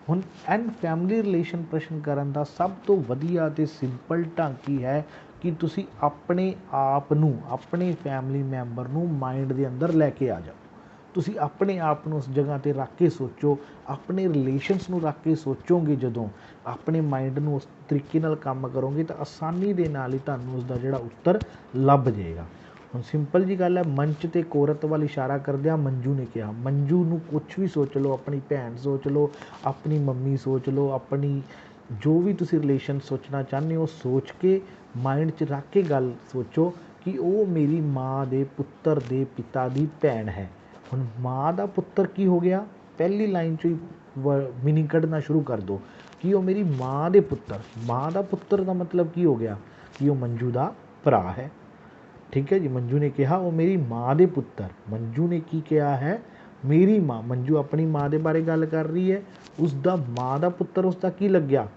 ਹੁਣ ਐਂਡ ਫੈਮਿਲੀ ਰਿਲੇਸ਼ਨ ਪ੍ਰਸ਼ਨ ਕਰਨ ਦਾ ਸਭ ਤੋਂ ਵਧੀਆ ਅਤੇ ਸਿੰਪਲ ਢੰਗ ਕੀ ਹੈ ਕਿ ਤੁਸੀਂ ਆਪਣੇ ਆਪ ਨੂੰ, ਆਪਣੇ ਫੈਮਿਲੀ ਮੈਂਬਰ ਨੂੰ ਮਾਈਂਡ ਦੇ ਅੰਦਰ ਲੈ ਕੇ ਆ ਜਾਓ। ਤੁਸੀਂ ਆਪਣੇ ਆਪ ਨੂੰ ਉਸ ਜਗ੍ਹਾ 'ਤੇ ਰੱਖ ਕੇ ਸੋਚੋ, ਆਪਣੇ ਰਿਲੇਸ਼ਨਸ ਨੂੰ ਰੱਖ ਕੇ ਸੋਚੋਗੇ ਜਦੋਂ, ਆਪਣੇ ਮਾਈਂਡ ਨੂੰ ਉਸ ਤਰੀਕੇ ਨਾਲ ਕੰਮ ਕਰੋਗੇ ਤਾਂ ਆਸਾਨੀ ਦੇ ਨਾਲ ਹੀ ਤੁਹਾਨੂੰ ਉਸ ਦਾ ਜਿਹੜਾ ਉੱਤਰ ਲੱਭ ਜਾਏਗਾ। ਹੁਣ ਸਿੰਪਲ ਜੀ ਗੱਲ ਹੈ, ਮੰਚ 'ਤੇ ਕੋਰਤ ਵੱਲ ਇਸ਼ਾਰਾ ਕਰਦਿਆਂ ਮੰਜੂ ਨੇ ਕਿਹਾ। ਮੰਜੂ ਨੂੰ ਕੁਛ ਵੀ ਸੋਚ ਲਓ, ਆਪਣੀ ਭੈਣ ਸੋਚ ਲਓ, ਆਪਣੀ ਮੰਮੀ ਸੋਚ ਲਓ, ਆਪਣੀ ਜੋ ਵੀ ਤੁਸੀਂ ਰਿਲੇਸ਼ਨ ਸੋਚਣਾ ਚਾਹੁੰਦੇ ਹੋ ਸੋਚ ਕੇ ਮਾਈਂਡ 'ਚ ਰੱਖ ਕੇ ਗੱਲ ਸੋਚੋ ਕਿ ਉਹ ਮੇਰੀ ਮਾਂ ਦੇ ਪੁੱਤਰ ਦੇ ਪਿਤਾ ਦੀ ਭੈਣ ਹੈ। ਹੁਣ ਮਾਂ ਦਾ ਪੁੱਤਰ ਕੀ ਹੋ ਗਿਆ, ਪਹਿਲੀ ਲਾਈਨ 'ਚੋਂ ਹੀ ਮੀਨਿੰਗ ਕੱਢਣਾ ਸ਼ੁਰੂ ਕਰ ਦਿਓ ਕਿ ਉਹ ਮੇਰੀ ਮਾਂ ਦੇ ਪੁੱਤਰ। ਮਾਂ ਦਾ ਪੁੱਤਰ ਦਾ ਮਤਲਬ ਕੀ ਹੋ ਗਿਆ ਕਿ ਉਹ ਮੰਜੂ ਦਾ ਭਰਾ ਹੈ। ਠੀਕ ਹੈ ਜੀ, ਮੰਜੂ ਨੇ ਕਿਹਾ ਉਹ ਮੇਰੀ ਮਾਂ ਦੇ ਪੁੱਤਰ। ਮੰਜੂ ਨੇ ਕੀ ਕਿਹਾ ਹੈ, ਮੇਰੀ ਮਾਂ। ਮੰਜੂ ਆਪਣੀ ਮਾਂ ਦੇ ਬਾਰੇ ਗੱਲ ਕਰ ਰਹੀ ਹੈ, ਉਸ ਦਾ ਮਾਂ ਦਾ ਪੁੱਤਰ ਉਸ ਦਾ ਕੀ ਲੱਗਿਆ,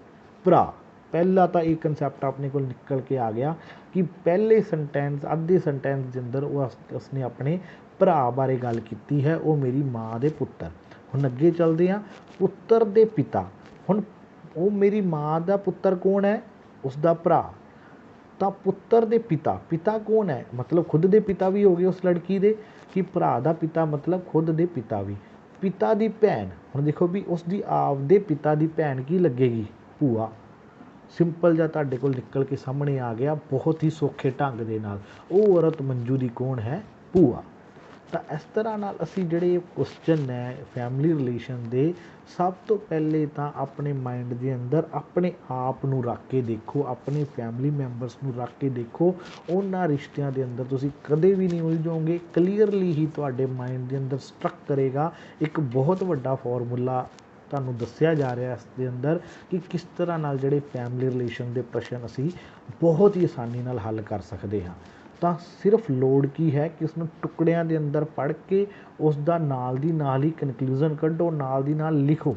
ਭਰਾ। ਪਹਿਲਾ ਤਾਂ ਇਹ ਕਨਸੈਪਟ ਆਪਣੇ ਕੋਲ ਨਿਕਲ ਕੇ ਆ ਗਿਆ ਕਿ ਪਹਿਲੇ ਸੈਂਟੈਂਸ, ਅੱਧੇ ਸੈਂਟੈਂਸ ਦੇ ਅੰਦਰ ਉਸਨੇ ਆਪਣੇ ਭਰਾ ਬਾਰੇ ਗੱਲ ਕੀਤੀ ਹੈ, ਉਹ ਮੇਰੀ ਮਾਂ ਦੇ ਪੁੱਤਰ। ਹੁਣ ਅੱਗੇ ਚੱਲਦੇ ਹਾਂ, ਪੁੱਤਰ ਦੇ ਪਿਤਾ। ਹੁਣ ਉਹ ਮੇਰੀ ਮਾਂ ਦਾ ਪੁੱਤਰ ਕੌਣ ਹੈ, ਉਸ ਦਾ ਭਰਾ। ਤਾਂ ਪੁੱਤਰ ਦੇ ਪਿਤਾ, ਪਿਤਾ ਕੌਣ ਹੈ, ਮਤਲਬ ਖੁਦ ਦੇ ਪਿਤਾ ਵੀ ਹੋ ਗਏ ਉਸ ਲੜਕੀ ਦੇ, ਕਿ ਭਰਾ ਦਾ ਪਿਤਾ ਮਤਲਬ ਖੁਦ ਦੇ ਪਿਤਾ ਵੀ। ਪਿਤਾ ਦੀ ਭੈਣ, ਹੁਣ ਦੇਖੋ ਵੀ ਉਸ ਦੀ ਆਪਦੇ ਪਿਤਾ ਦੀ ਭੈਣ ਕੀ ਲੱਗੇਗੀ, ਭੂਆ। ਸਿੰਪਲ ਜਿਹਾ ਤੁਹਾਡੇ ਕੋਲ ਨਿਕਲ ਕੇ ਸਾਹਮਣੇ ਆ ਗਿਆ ਬਹੁਤ ਹੀ ਸੌਖੇ ਢੰਗ ਦੇ ਨਾਲ, ਉਹ ਔਰਤ ਮੰਜੂ ਦੀ ਕੌਣ ਹੈ, ਭੂਆ। ਤਾਂ ਇਸ ਤਰ੍ਹਾਂ ਨਾਲ ਅਸੀਂ ਜਿਹੜੇ ਕੁਐਸਚਨ ਹੈ ਫੈਮਿਲੀ ਰਿਲੇਸ਼ਨ ਦੇ, ਸਭ ਤੋਂ ਪਹਿਲੇ ਤਾਂ ਆਪਣੇ ਮਾਈਂਡ ਦੇ ਅੰਦਰ ਆਪਣੇ ਆਪ ਨੂੰ ਰੱਖ ਕੇ ਦੇਖੋ, ਆਪਣੇ ਫੈਮਿਲੀ ਮੈਂਬਰਸ ਨੂੰ ਰੱਖ ਕੇ ਦੇਖੋ। ਉਹਨਾਂ ਰਿਸ਼ਤਿਆਂ ਦੇ ਅੰਦਰ ਤੁਸੀਂ ਕਦੇ ਵੀ ਨਹੀਂ ਉਲਝੋਗੇ। ਕਲੀਅਰਲੀ ਹੀ ਤੁਹਾਡੇ ਮਾਈਂਡ ਦੇ ਅੰਦਰ ਸਟਰਕ ਕਰੇਗਾ। ਇੱਕ ਬਹੁਤ ਵੱਡਾ ਫਾਰਮੂਲਾ ਤੁਹਾਨੂੰ ਦੱਸਿਆ ਜਾ ਰਿਹਾ ਇਸ ਦੇ ਅੰਦਰ ਕਿ ਕਿਸ ਤਰ੍ਹਾਂ ਨਾਲ ਜਿਹੜੇ ਫੈਮਿਲੀ ਰਿਲੇਸ਼ਨ ਦੇ ਪ੍ਰਸ਼ਨ ਅਸੀਂ ਬਹੁਤ ਹੀ ਆਸਾਨੀ ਨਾਲ ਹੱਲ ਕਰ ਸਕਦੇ ਹਾਂ। ਤਾਂ ਸਿਰਫ ਲੋੜ ਕੀ ਹੈ ਕਿ ਉਸਨੂੰ ਟੁਕੜਿਆਂ ਦੇ ਅੰਦਰ ਪੜ੍ਹ ਕੇ ਉਸ ਦਾ ਨਾਲ ਦੀ ਨਾਲ ਹੀ ਕਨਕਲੂਜ਼ਨ ਕੱਢੋ, ਨਾਲ ਦੀ ਨਾਲ ਲਿਖੋ,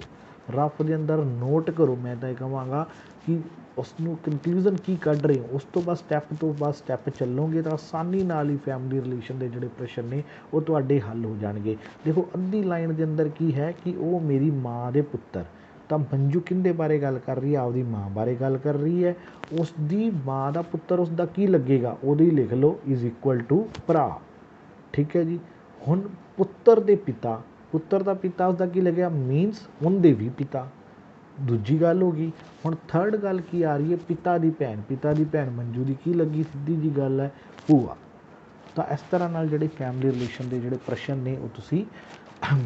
ਰਫ ਦੇ ਅੰਦਰ ਨੋਟ ਕਰੋ। ਮੈਂ ਤਾਂ ਇਹ ਕਹਾਂਗਾ ਕਿ ਉਸ ਨੂੰ ਕਨਕਲੂਜ਼ਨ ਕੀ ਕੱਢ ਰਹੇ ਹੋ, ਉਸ ਤੋਂ ਬਾਅਦ ਸਟੈਪ ਤੋਂ ਬਾਅਦ ਸਟੈਪ ਚੱਲੋਗੇ ਤਾਂ ਆਸਾਨੀ ਨਾਲ ਹੀ ਫੈਮਿਲੀ ਰਿਲੇਸ਼ਨ ਦੇ ਜਿਹੜੇ ਪ੍ਰਸ਼ਨ ਨੇ ਉਹ ਤੁਹਾਡੇ ਹੱਲ ਹੋ ਜਾਣਗੇ। ਦੇਖੋ ਅੱਧੀ ਲਾਈਨ ਦੇ ਅੰਦਰ ਕੀ ਹੈ ਕਿ ਉਹ ਮੇਰੀ ਮਾਂ ਦੇ ਪੁੱਤਰ। ਤਾਂ ਮੰਜੂ ਕਿਹਦੇ ਬਾਰੇ ਗੱਲ ਕਰ ਰਹੀ ਹੈ, ਆਪਦੀ ਮਾਂ ਬਾਰੇ ਗੱਲ ਕਰ ਰਹੀ ਹੈ। ਉਸ ਦੀ ਮਾਂ ਦਾ ਪੁੱਤਰ ਉਸ ਦਾ ਕੀ ਲੱਗੇਗਾ, ਉਹਦੀ ਲਿਖ ਲਓ ਇਜ਼ ਇਕੁਅਲ ਟੂ ਭਰਾ। ਠੀਕ ਹੈ ਜੀ। ਹੁਣ ਪੁੱਤਰ ਦੇ ਪਿਤਾ, ਪੁੱਤਰ ਦਾ ਪਿਤਾ ਉਸਦਾ ਕੀ ਲੱਗਿਆ, ਮੀਨਸ ਉਹਦੇ ਵੀ ਪਿਤਾ। ਦੂਜੀ ਗੱਲ ਹੋ ਗਈ। ਹੁਣ ਥਰਡ ਗੱਲ ਕੀ ਆ ਰਹੀ ਹੈ, ਪਿਤਾ ਦੀ ਭੈਣ। ਪਿਤਾ ਦੀ ਭੈਣ ਮੰਜੂ ਦੀ ਕੀ ਲੱਗੀ, ਸਿੱਧੀ ਜੀ ਗੱਲ ਹੈ, ਭੂਆ। ਤਾਂ ਇਸ ਤਰ੍ਹਾਂ ਨਾਲ ਜਿਹੜੇ ਫੈਮਿਲੀ ਰਿਲੇਸ਼ਨ ਦੇ ਜਿਹੜੇ ਪ੍ਰਸ਼ਨ ਨੇ ਉਹ ਤੁਸੀਂ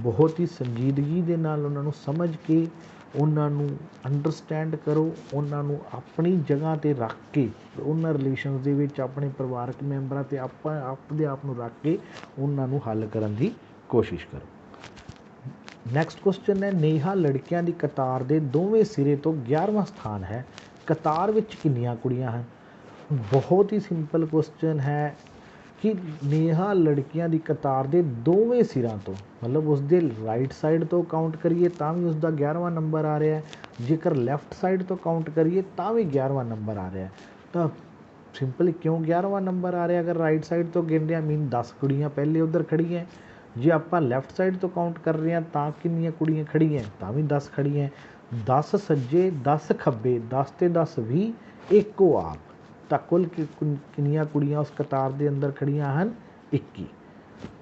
ਬਹੁਤ ਹੀ ਸੰਜੀਦਗੀ ਦੇ ਨਾਲ ਉਹਨਾਂ ਨੂੰ ਸਮਝ ਕੇ ਉਹਨਾਂ ਨੂੰ ਅੰਡਰਸਟੈਂਡ ਕਰੋ, ਉਹਨਾਂ ਨੂੰ ਆਪਣੀ ਜਗ੍ਹਾ 'ਤੇ ਰੱਖ ਕੇ, ਉਹਨਾਂ ਰਿਲੇਸ਼ਨਸ ਦੇ ਵਿੱਚ ਆਪਣੇ ਪਰਿਵਾਰਕ ਮੈਂਬਰਾਂ 'ਤੇ ਆਪਾਂ ਆਪਦੇ ਆਪ ਨੂੰ ਰੱਖ ਕੇ ਉਹਨਾਂ ਨੂੰ ਹੱਲ ਕਰਨ ਦੀ ਕੋਸ਼ਿਸ਼ ਕਰੋ। ਨੈਕਸਟ ਕੁਐਸਚਨ ਹੈ, ਨੇਹਾ ਲੜਕਿਆਂ ਦੀ ਕਤਾਰ ਦੇ ਦੋਵੇਂ ਸਿਰੇ ਤੋਂ 11ਵਾਂ ਸਥਾਨ ਹੈ, ਕਤਾਰ ਵਿੱਚ ਕਿੰਨੀਆਂ ਕੁੜੀਆਂ ਹਨ। ਬਹੁਤ ਹੀ ਸਿੰਪਲ ਕੁਐਸਚਨ ਹੈ ਕਿ ਨੇਹਾ ਲੜਕੀਆਂ ਦੀ ਕਤਾਰ ਦੇ ਦੋਵੇਂ ਸਿਰਾਂ ਤੋਂ, ਮਤਲਬ ਉਸਦੇ ਰਾਈਟ ਸਾਈਡ ਤੋਂ ਕਾਊਂਟ ਕਰੀਏ ਤਾਂ ਵੀ ਉਸਦਾ 11ਵਾਂ ਨੰਬਰ ਆ ਰਿਹਾ ਹੈ, ਜੇਕਰ ਲੈਫਟ ਸਾਈਡ ਤੋਂ ਕਾਊਂਟ ਕਰੀਏ ਤਾਂ ਵੀ 11ਵਾਂ ਨੰਬਰ ਆ ਰਿਹਾ। ਤਾਂ ਸਿੰਪਲ ਕਿਉਂ 11ਵਾਂ ਨੰਬਰ ਆ ਰਿਹਾ, ਅਗਰ ਰਾਈਟ ਸਾਈਡ ਤੋਂ ਗਿਣ ਰਹੇ ਹਾਂ ਮੀਨ 10 ਕੁੜੀਆਂ ਪਹਿਲੇ ਉੱਧਰ ਖੜੀਆਂ, ਜੇ ਆਪਾਂ ਲੈਫਟ ਸਾਈਡ ਤੋਂ ਕਾਊਂਟ ਕਰ ਰਹੇ ਹਾਂ ਤਾਂ ਕਿੰਨੀਆਂ ਕੁੜੀਆਂ ਖੜੀਆਂ, ਤਾਂ ਵੀ 10 ਖੜੀਆਂ। 10 ਸੱਜੇ 10 ਖੱਬੇ, 10 ਤੇ 10 20, ਇੱਕੋ ਆਪ। ਤਾਂ ਕੁੱਲ ਕਿੰਨੀਆਂ ਕੁੜੀਆਂ ਉਸ ਕਤਾਰ ਦੇ ਅੰਦਰ ਖੜੀਆਂ ਹਨ, 21।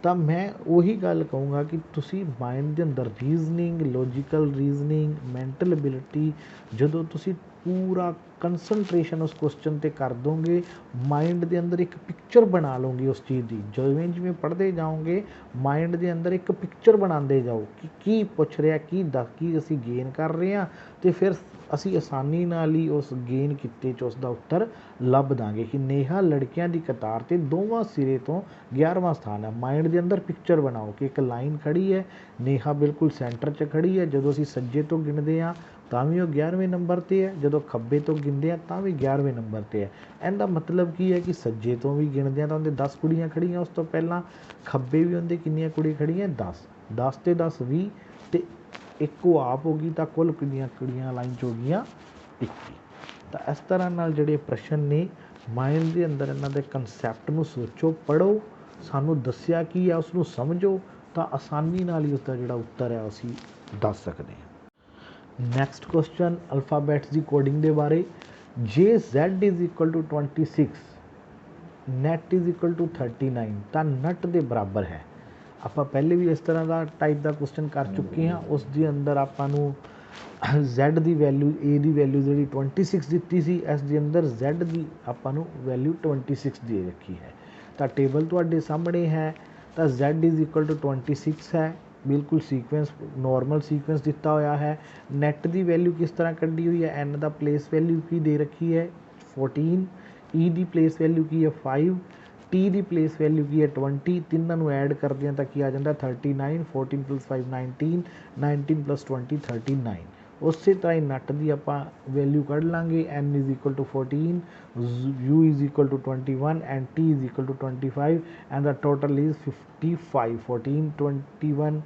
ਤਾਂ ਮੈਂ ਉਹੀ ਗੱਲ ਕਹੂੰਗਾ ਕਿ ਤੁਸੀਂ ਮਾਈਂਡ ਦੇ ਅੰਦਰ reasoning, logical reasoning, mental ability, ਜਦੋਂ ਤੁਸੀਂ ਪੂਰਾ ਕੰਸਨਟ੍ਰੇਸ਼ਨ ਉਸ ਕੁਐਸਚਨ 'ਤੇ ਕਰ ਦੋਗੇ, ਮਾਈਂਡ ਦੇ ਅੰਦਰ ਇੱਕ ਪਿਕਚਰ ਬਣਾ ਲਓਗੇ ਉਸ ਚੀਜ਼ ਦੀ। ਜਿਵੇਂ ਜਿਵੇਂ ਪੜ੍ਹਦੇ ਜਾਓਗੇ ਮਾਈਂਡ ਦੇ ਅੰਦਰ ਇੱਕ ਪਿਕਚਰ ਬਣਾਉਂਦੇ ਜਾਓ ਕਿ ਕੀ ਪੁੱਛ ਰਿਹਾ, ਕੀ ਅਸੀਂ ਗੇਨ ਕਰ ਰਹੇ ਹਾਂ, ਅਤੇ ਫਿਰ ਅਸੀਂ ਆਸਾਨੀ ਨਾਲ ਹੀ ਉਸ ਗੇਨ ਕੀਤੇ 'ਚ ਉਸ ਦਾ ਉੱਤਰ ਲੱਭ ਦਾਂਗੇ ਕਿ ਨੇਹਾ ਲੜਕਿਆਂ ਦੀ ਕਤਾਰ 'ਤੇ ਦੋਵਾਂ ਸਿਰੇ ਤੋਂ 11ਵਾਂ ਸਥਾਨ ਹੈ। ਮਾਈਂਡ ਦੇ ਅੰਦਰ ਪਿਕਚਰ ਬਣਾਓ ਕਿ ਇੱਕ ਲਾਈਨ ਖੜੀ ਹੈ, ਨੇਹਾ ਬਿਲਕੁਲ ਸੈਂਟਰ 'ਚ ਖੜੀ ਹੈ, ਜਦੋਂ ਅਸੀਂ ਸੱਜੇ ਤੋਂ ਗਿਣਦੇ ਹਾਂ ਤਾਂ ਵੀ ਉਹ 11ਵੇਂ ਨੰਬਰ 'ਤੇ ਹੈ, ਜਦੋਂ ਖੱਬੇ ਤੋਂ ਗਿਣਦੇ ਹਾਂ ਤਾਂ ਵੀ 11ਵੇਂ ਨੰਬਰ 'ਤੇ ਹੈ। ਇਹਦਾ ਮਤਲਬ ਕੀ ਹੈ ਕਿ ਸੱਜੇ ਤੋਂ ਵੀ ਗਿਣਦੇ ਹਾਂ ਤਾਂ ਉਹਦੇ 10 ਕੁੜੀਆਂ ਖੜੀਆਂ, ਉਸ ਤੋਂ ਪਹਿਲਾਂ ਖੱਬੇ ਵੀ ਉਹਦੇ ਕਿੰਨੀਆਂ ਕੁੜੀਆਂ ਖੜੀਆਂ, 10। 10 ਤੇ 10 20, ਅਤੇ ਇੱਕੋ ਆਪ ਹੋ ਗਈ, ਤਾਂ ਕੁੱਲ ਕਿੰਨੀਆਂ ਕੁੜੀਆਂ ਲਾਈਨ 'ਚ ਹੋ ਗਈਆਂ, 21। ਤਾਂ ਇਸ ਤਰ੍ਹਾਂ ਨਾਲ ਜਿਹੜੇ ਪ੍ਰਸ਼ਨ ਨੇ ਮਾਈਂਡ ਦੇ ਅੰਦਰ ਇਹਨਾਂ ਦੇ ਕੰਸੈਪਟ ਨੂੰ ਸੋਚੋ, ਪੜ੍ਹੋ, ਸਾਨੂੰ ਦੱਸਿਆ ਕੀ ਹੈ ਉਸਨੂੰ ਸਮਝੋ, ਤਾਂ ਆਸਾਨੀ ਨਾਲ ਹੀ ਉਸਦਾ ਜਿਹੜਾ ਉੱਤਰ ਹੈ ਅਸੀਂ ਦੱਸ ਸਕਦੇ ਹਾਂ। ਨੈਕਸਟ ਕੁਐਸਚਨ ਅਲਫਾਬੈਟਸ ਦੀ ਕੋਡਿੰਗ ਦੇ ਬਾਰੇ। ਜੇ Z is equal to 26, net is equal to 39 ਤਾਂ ਨਟ ਦੇ ਬਰਾਬਰ ਹੈ। ਆਪਾਂ ਪਹਿਲੇ ਵੀ ਇਸ ਤਰ੍ਹਾਂ ਦਾ ਟਾਈਪ ਦਾ ਕੁਐਸਚਨ ਕਰ ਚੁੱਕੇ ਹਾਂ। ਉਸ ਦੇ ਅੰਦਰ ਆਪਾਂ ਨੂੰ Z the value A the value ਜਿਹੜੀ 26 ਦਿੱਤੀ ਸੀ, ਇਸ ਦੇ ਅੰਦਰ Z ਦੀ ਆਪਾਂ ਨੂੰ ਵੈਲਿਊ 26 ਦੇ ਰੱਖੀ ਹੈ। ਤਾਂ ਟੇਬਲ ਤੁਹਾਡੇ ਸਾਹਮਣੇ ਹੈ। ਤਾਂ Z ਇਜ਼ ਇਕੁਅਲ ਟੂ 26 ਹੈ, ਬਿਲਕੁਲ ਸੀਕੁਐਂਸ ਨੋਰਮਲ ਸੀਕੁਐਂਸ ਦਿੱਤਾ ਹੋਇਆ ਹੈ। ਨੈਟ ਦੀ ਵੈਲਿਊ ਕਿਸ ਤਰ੍ਹਾਂ ਕੱਢੀ ਹੋਈ ਹੈ, N ਦਾ ਪਲੇਸ ਵੈਲਿਊ ਕੀ ਦੇ ਰੱਖੀ ਹੈ 14, E ਦੀ ਪਲੇਸ ਵੈਲਿਊ ਕੀ ਹੈ 5, T ਦੀ ਪਲੇਸ ਵੈਲਿਊ ਕੀ ਹੈ 20, ਤਿੰਨਾਂ ਨੂੰ ਐਡ ਕਰਦੇ ਹਾਂ ਤਾਂ ਕੀ ਆ ਜਾਂਦਾ 39, 14 + 5 19, 19 + 20 39। ਉਸੇ ਤਰ੍ਹਾਂ ਹੀ ਨੱਟ ਦੀ ਆਪਾਂ ਵੈਲਿਊ ਕੱਢ ਲਾਂਗੇ, N is equal to 14, U is equal to 21 and T is equal to 25 and ਦਾ total is 55। 14 21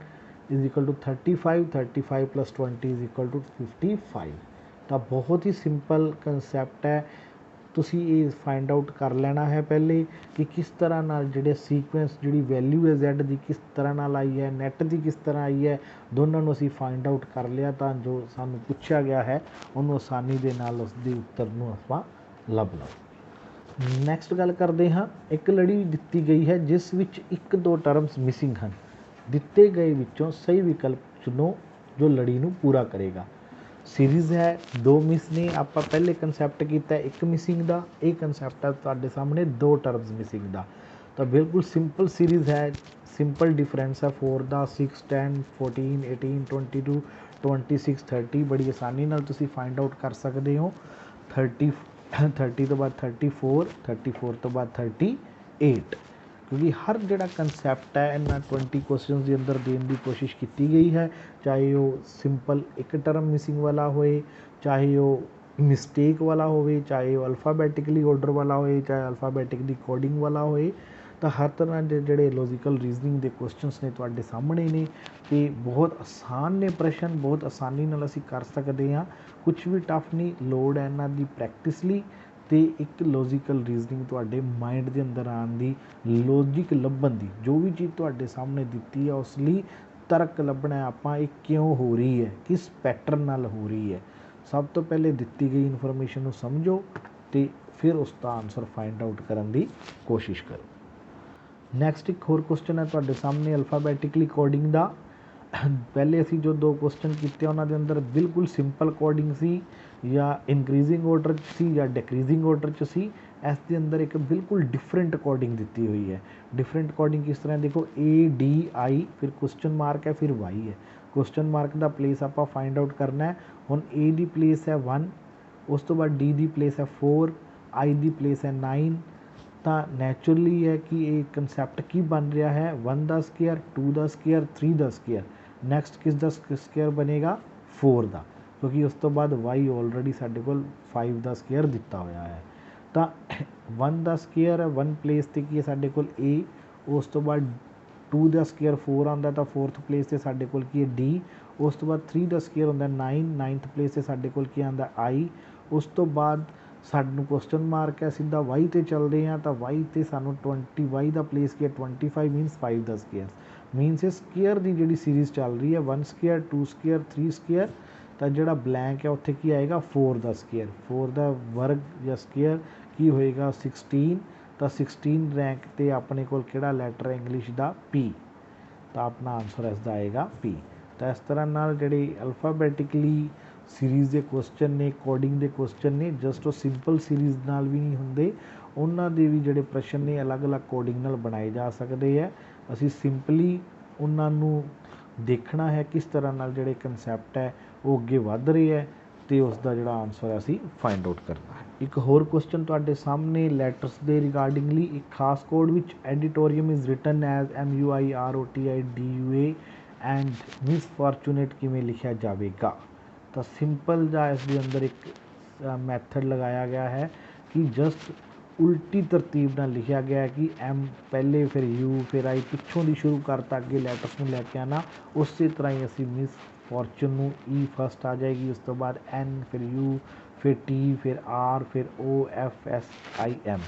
is equal to 35, 35 + 20 is equal to 55। ਤਾਂ ਬਹੁਤ ਹੀ ਸਿੰਪਲ ਕੰਸੈਪਟ ਹੈ। ਤੁਸੀਂ ਇਹ ਫਾਈਂਡ ਆਊਟ ਕਰ ਲੈਣਾ ਹੈ ਪਹਿਲੇ ਕਿ ਕਿਸ ਤਰ੍ਹਾਂ ਨਾਲ ਜਿਹੜੇ ਸੀਕੁਐਂਸ ਜਿਹੜੀ ਵੈਲਿਊ ਹੈ Z ਦੀ ਕਿਸ ਤਰ੍ਹਾਂ ਨਾਲ ਆਈ ਹੈ, ਨੈਟ ਦੀ ਕਿਸ ਤਰ੍ਹਾਂ ਆਈ ਹੈ, ਦੋਨਾਂ ਨੂੰ ਅਸੀਂ ਫਾਈਂਡ ਆਊਟ ਕਰ ਲਿਆ ਤਾਂ ਜੋ ਸਾਨੂੰ ਪੁੱਛਿਆ ਗਿਆ ਹੈ ਉਹਨੂੰ ਆਸਾਨੀ ਦੇ ਨਾਲ ਉਸ ਦੇ ਉੱਤਰ ਨੂੰ ਆਪਾਂ ਲੱਭ ਲਵਾਂ। ਨੈਕਸਟ ਗੱਲ ਕਰਦੇ ਹਾਂ। ਇੱਕ ਲੜੀ ਦਿੱਤੀ ਗਈ ਹੈ ਜਿਸ ਵਿੱਚ 1-2 ਟਰਮਸ ਮਿਸਿੰਗ ਹਨ। ਦਿੱਤੇ ਗਏ ਵਿੱਚੋਂ ਸਹੀ ਵਿਕਲਪ ਚੁਣੋ ਜੋ ਲੜੀ ਨੂੰ ਪੂਰਾ ਕਰੇਗਾ। ਸੀਰੀਜ਼ ਹੈ, 2 ਮਿਸ ਨੇ। ਆਪਾਂ ਪਹਿਲੇ ਕੰਸੈਪਟ ਕੀਤਾ 1 ਮਿਸਿੰਗ ਦਾ, ਇਹ ਕੰਸੈਪਟ ਹੈ ਤੁਹਾਡੇ ਸਾਹਮਣੇ 2 ਟਰਮਸ ਮਿਸਿੰਗ ਦਾ। ਤਾਂ ਬਿਲਕੁਲ ਸਿੰਪਲ ਸੀਰੀਜ਼ ਹੈ, ਸਿੰਪਲ ਡਿਫਰੈਂਸ ਹੈ 4 ਦਾ, 6 10 14 18 22 26 30। ਬੜੀ ਆਸਾਨੀ ਨਾਲ ਤੁਸੀਂ ਫਾਈਂਡ ਆਊਟ ਕਰ ਸਕਦੇ ਹੋ। 30 ਤੋਂ ਬਾਅਦ 34, 34 ਤੋਂ ਬਾਅਦ 38, ਕਿਉਂਕਿ ਹਰ ਜਿਹੜਾ ਕੰਸੈਪਟ ਹੈ ਇਹਨਾਂ 20 ਕੁਐਸਚਨਸ ਦੇ ਅੰਦਰ ਦੇਣ ਦੀ ਕੋਸ਼ਿਸ਼ ਕੀਤੀ ਗਈ ਹੈ, ਚਾਹੇ ਉਹ ਸਿੰਪਲ 1 ਟਰਮ ਮਿਸਿੰਗ ਵਾਲਾ ਹੋਏ, ਚਾਹੇ ਉਹ ਮਿਸਟੇਕ ਵਾਲਾ ਹੋਵੇ, ਚਾਹੇ ਉਹ ਅਲਫਾਬੈਟਿਕਲੀ ਆਰਡਰ ਵਾਲਾ ਹੋਏ, ਚਾਹੇ ਅਲਫਾਬੈਟਿਕਲੀ ਕੋਡਿੰਗ ਵਾਲਾ ਹੋਏ। ਤਾਂ ਹਰ ਤਰ੍ਹਾਂ ਦੇ ਜਿਹੜੇ ਲੌਜੀਕਲ ਰੀਜ਼ਨਿੰਗ ਦੇ ਕੁਐਸਚਨਸ ਨੇ ਤੁਹਾਡੇ ਸਾਹਮਣੇ ਨੇ ਅਤੇ ਬਹੁਤ ਆਸਾਨ ਨੇ ਪ੍ਰਸ਼ਨ, ਬਹੁਤ ਆਸਾਨੀ ਨਾਲ ਅਸੀਂ ਕਰ ਸਕਦੇ ਹਾਂ। ਕੁਛ ਵੀ ਟਫ ਨਹੀਂ, ਲੋੜ ਹੈ ਇਹਨਾਂ ਦੀ ਪ੍ਰੈਕਟਿਸ ਲਈ ਅਤੇ ਇੱਕ ਲੌਜੀਕਲ ਰੀਜ਼ਨਿੰਗ ਤੁਹਾਡੇ ਮਾਈਂਡ ਦੇ ਅੰਦਰ ਆਉਣ ਦੀ, ਲੌਜਿਕ ਲੱਭਣ ਦੀ। ਜੋ ਵੀ ਚੀਜ਼ ਤੁਹਾਡੇ ਸਾਹਮਣੇ ਦਿੱਤੀ ਹੈ ਉਸ ਲਈ ਤਰਕ ਲੱਭਣਾ ਆਪਾਂ, ਇਹ ਕਿਉਂ ਹੋ ਰਹੀ ਹੈ, ਕਿਸ ਪੈਟਰਨ ਨਾਲ ਹੋ ਰਹੀ ਹੈ। ਸਭ ਤੋਂ ਪਹਿਲੇ ਦਿੱਤੀ ਗਈ ਇਨਫੋਰਮੇਸ਼ਨ ਨੂੰ ਸਮਝੋ ਅਤੇ ਫਿਰ ਉਸ ਦਾ ਆਨਸਰ ਫਾਈਂਡ ਆਊਟ ਕਰਨ ਦੀ ਕੋਸ਼ਿਸ਼ ਕਰੋ। ਨੈਕਸਟ ਇੱਕ ਹੋਰ ਕੁਐਸਚਨ ਹੈ ਤੁਹਾਡੇ ਸਾਹਮਣੇ ਅਲਫਾਬੈਟਿਕਲੀ ਕੋਡਿੰਗ ਦਾ। ਪਹਿਲੇ ਅਸੀਂ ਜੋ 2 ਕੁਐਸਚਨ ਕੀਤੇ ਉਹਨਾਂ ਦੇ ਅੰਦਰ ਬਿਲਕੁਲ ਸਿੰਪਲ ਕੋਡਿੰਗ ਸੀ, ਜਾਂ ਇਨਕਰੀਜ਼ਿੰਗ ਆਰਡਰ 'ਚ ਸੀ ਜਾਂ ਡਿਕਰੀਜ਼ਿੰਗ ਆਰਡਰ 'ਚ ਸੀ। ਇਸ ਦੇ ਅੰਦਰ ਇੱਕ ਬਿਲਕੁਲ ਡਿਫਰੈਂਟ ਕੋਡਿੰਗ ਦਿੱਤੀ ਹੋਈ ਹੈ। ਡਿਫਰੈਂਟ ਕੋਡਿੰਗ ਕਿਸ ਤਰ੍ਹਾਂ, ਦੇਖੋ ADI ਫਿਰ ਕੁਐਸਚਨ ਮਾਰਕ ਹੈ ਫਿਰ Y ਹੈ। ਕੁਐਸਚਨ ਮਾਰਕ ਦਾ ਪਲੇਸ ਆਪਾਂ ਫਾਈਂਡ ਆਊਟ ਕਰਨਾ ਹੈ। ਹੁਣ A ਦੀ ਪਲੇਸ ਹੈ 1, ਉਸ ਤੋਂ ਬਾਅਦ D ਦੀ ਪਲੇਸ ਹੈ 4, I ਦੀ ਪਲੇਸ ਹੈ 9। ਤਾਂ ਨੈਚੁਰਲੀ ਹੈ ਕਿ ਇਹ ਕੰਸੈਪਟ ਕੀ ਬਣ ਰਿਹਾ ਹੈ, 1 ਦਾ ਸਕੁਅਰ, 2 ਦਾ ਸਕੁਅਰ, 3 ਦਾ ਸਕੁਅਰ। ਨੈਕਸਟ ਕਿਸ ਦਾ ਸਕੁਅਰ ਬਣੇਗਾ 4 ਦਾ, ਕਿਉਂਕਿ ਉਸ ਤੋਂ ਬਾਅਦ Y ਆਲਰੇਡੀ ਸਾਡੇ ਕੋਲ 5 ਦਾ ਸਕੁਅਰ ਦਿੱਤਾ ਹੋਇਆ ਹੈ। ਤਾਂ 1 ਦਾ ਸਕੁਅਰ ਹੈ, 1 ਪਲੇਸ 'ਤੇ ਕੀ ਹੈ ਸਾਡੇ ਕੋਲ A, ਉਸ ਤੋਂ ਬਾਅਦ 2 ਦਾ ਸਕੁਅਰ 4 ਆਉਂਦਾ ਤਾਂ 4th ਪਲੇਸ 'ਤੇ ਸਾਡੇ ਕੋਲ ਕੀ ਹੈ D, ਉਸ ਤੋਂ ਬਾਅਦ 3 ਦਾ ਸਕੁਅਰ ਹੁੰਦਾ 9, 9th ਪਲੇਸ 'ਤੇ ਸਾਡੇ ਕੋਲ ਕੀ ਆਉਂਦਾ I, ਉਸ ਤੋਂ ਬਾਅਦ ਸਾਨੂੰ ਕੁਐਸਚਨ ਮਾਰਕ ਹੈ, ਸਿੱਧਾ Y 'ਤੇ ਚੱਲਦੇ ਹਾਂ ਤਾਂ Y 'ਤੇ ਸਾਨੂੰ 20, Y ਦਾ ਪਲੇਸ ਕੀ ਹੈ 25 ਮੀਨਸ 5 ਦਾ ਸਕੁਅਰ। ਮੀਨਸ ਇਹ ਸਕੁਅਰ ਦੀ ਜਿਹੜੀ ਸੀਰੀਜ਼ ਚੱਲ ਰਹੀ ਹੈ 1 ਸਕੁਅਰ, 2 ਸਕੁਅਰ, 3 ਸਕੁਅਰ। ਤਾਂ ਜਿਹੜਾ ਬਲੈਂਕ ਹੈ ਉੱਥੇ ਕੀ ਆਏਗਾ 4 ਦਾ ਸਕੁਅਰ, 4 ਦਾ ਵਰਗ ਜਾਂ ਸਕੁਅਰ ਕੀ ਹੋਏਗਾ 16। ਤਾਂ 16 ਰੈਂਕ 'ਤੇ ਆਪਣੇ ਕੋਲ ਕਿਹੜਾ ਲੈਟਰ ਹੈ ਇੰਗਲਿਸ਼ ਦਾ P, ਤਾਂ ਆਪਣਾ ਆਨਸਰ ਇਸ ਦਾ ਆਏਗਾ P। ਤਾਂ ਇਸ ਤਰ੍ਹਾਂ ਨਾਲ ਜਿਹੜੇ ਅਲਫਾਬੈਟਿਕਲੀ ਸੀਰੀਜ਼ ਦੇ ਕੁਐਸਚਨ ਨੇ, ਕੋਡਿੰਗ ਦੇ ਕੁਐਸਚਨ ਨੇ, ਜਸਟ ਉਹ ਸਿੰਪਲ ਸੀਰੀਜ਼ ਨਾਲ ਵੀ ਨਹੀਂ ਹੁੰਦੇ, ਉਹਨਾਂ ਦੇ ਵੀ ਜਿਹੜੇ ਪ੍ਰਸ਼ਨ ਨੇ ਅਲੱਗ-ਅਲੱਗ ਕੋਡਿੰਗ ਨਾਲ ਬਣਾਏ ਜਾ ਸਕਦੇ ਹੈ। ਅਸੀਂ ਸਿੰਪਲੀ ਉਹਨਾਂ ਨੂੰ ਦੇਖਣਾ ਹੈ ਕਿਸ ਤਰ੍ਹਾਂ ਨਾਲ ਜਿਹੜੇ ਕੰਸੈਪਟ ਹੈ ਉਹ ਅੱਗੇ ਵੱਧ ਰਹੇ ਹੈ ਅਤੇ ਉਸ ਦਾ ਜਿਹੜਾ ਆਨਸਰ ਅਸੀਂ ਫਾਈਂਡ ਆਊਟ ਕਰਨਾ ਹੈ। ਇੱਕ ਹੋਰ ਕੁਐਸਚਨ ਤੁਹਾਡੇ ਸਾਹਮਣੇ ਲੈਟਰਸ ਦੇ ਰਿਗਾਰਡਿੰਗਲੀ, ਇੱਕ ਖਾਸ ਕੋਡ ਵਿੱਚ auditorium is written as MUIROTIDUA and misfortunate ਕਿਵੇਂ ਲਿਖਿਆ ਜਾਵੇਗਾ। ਤਾਂ ਸਿੰਪਲ ਜਿਹਾ ਇਸ ਦੇ ਅੰਦਰ ਇੱਕ ਮੈਥਡ ਲਗਾਇਆ ਗਿਆ ਹੈ ਕਿ ਜਸਟ ਉਲਟੀ ਤਰਤੀਬ ਨਾਲ ਲਿਖਿਆ ਗਿਆ ਹੈ ਕਿ M ਪਹਿਲੇ ਫਿਰ U ਫਿਰ I, ਪਿੱਛੋਂ ਦੀ ਸ਼ੁਰੂ ਕਰਤਾ ਅੱਗੇ ਲੈਟਰਸ ਨੂੰ ਲੈ ਕੇ ਆਉਣਾ। ਉਸੇ ਤਰ੍ਹਾਂ ਹੀ ਅਸੀਂ ਮਿਸ ਫੋਰਚੂਨ ਨੂੰ E ਫਸਟ ਆ ਜਾਏਗੀ, ਉਸ ਤੋਂ ਬਾਅਦ N ਫਿਰ U ਫਿਰ T ਫਿਰ R ਫਿਰ O F S I M,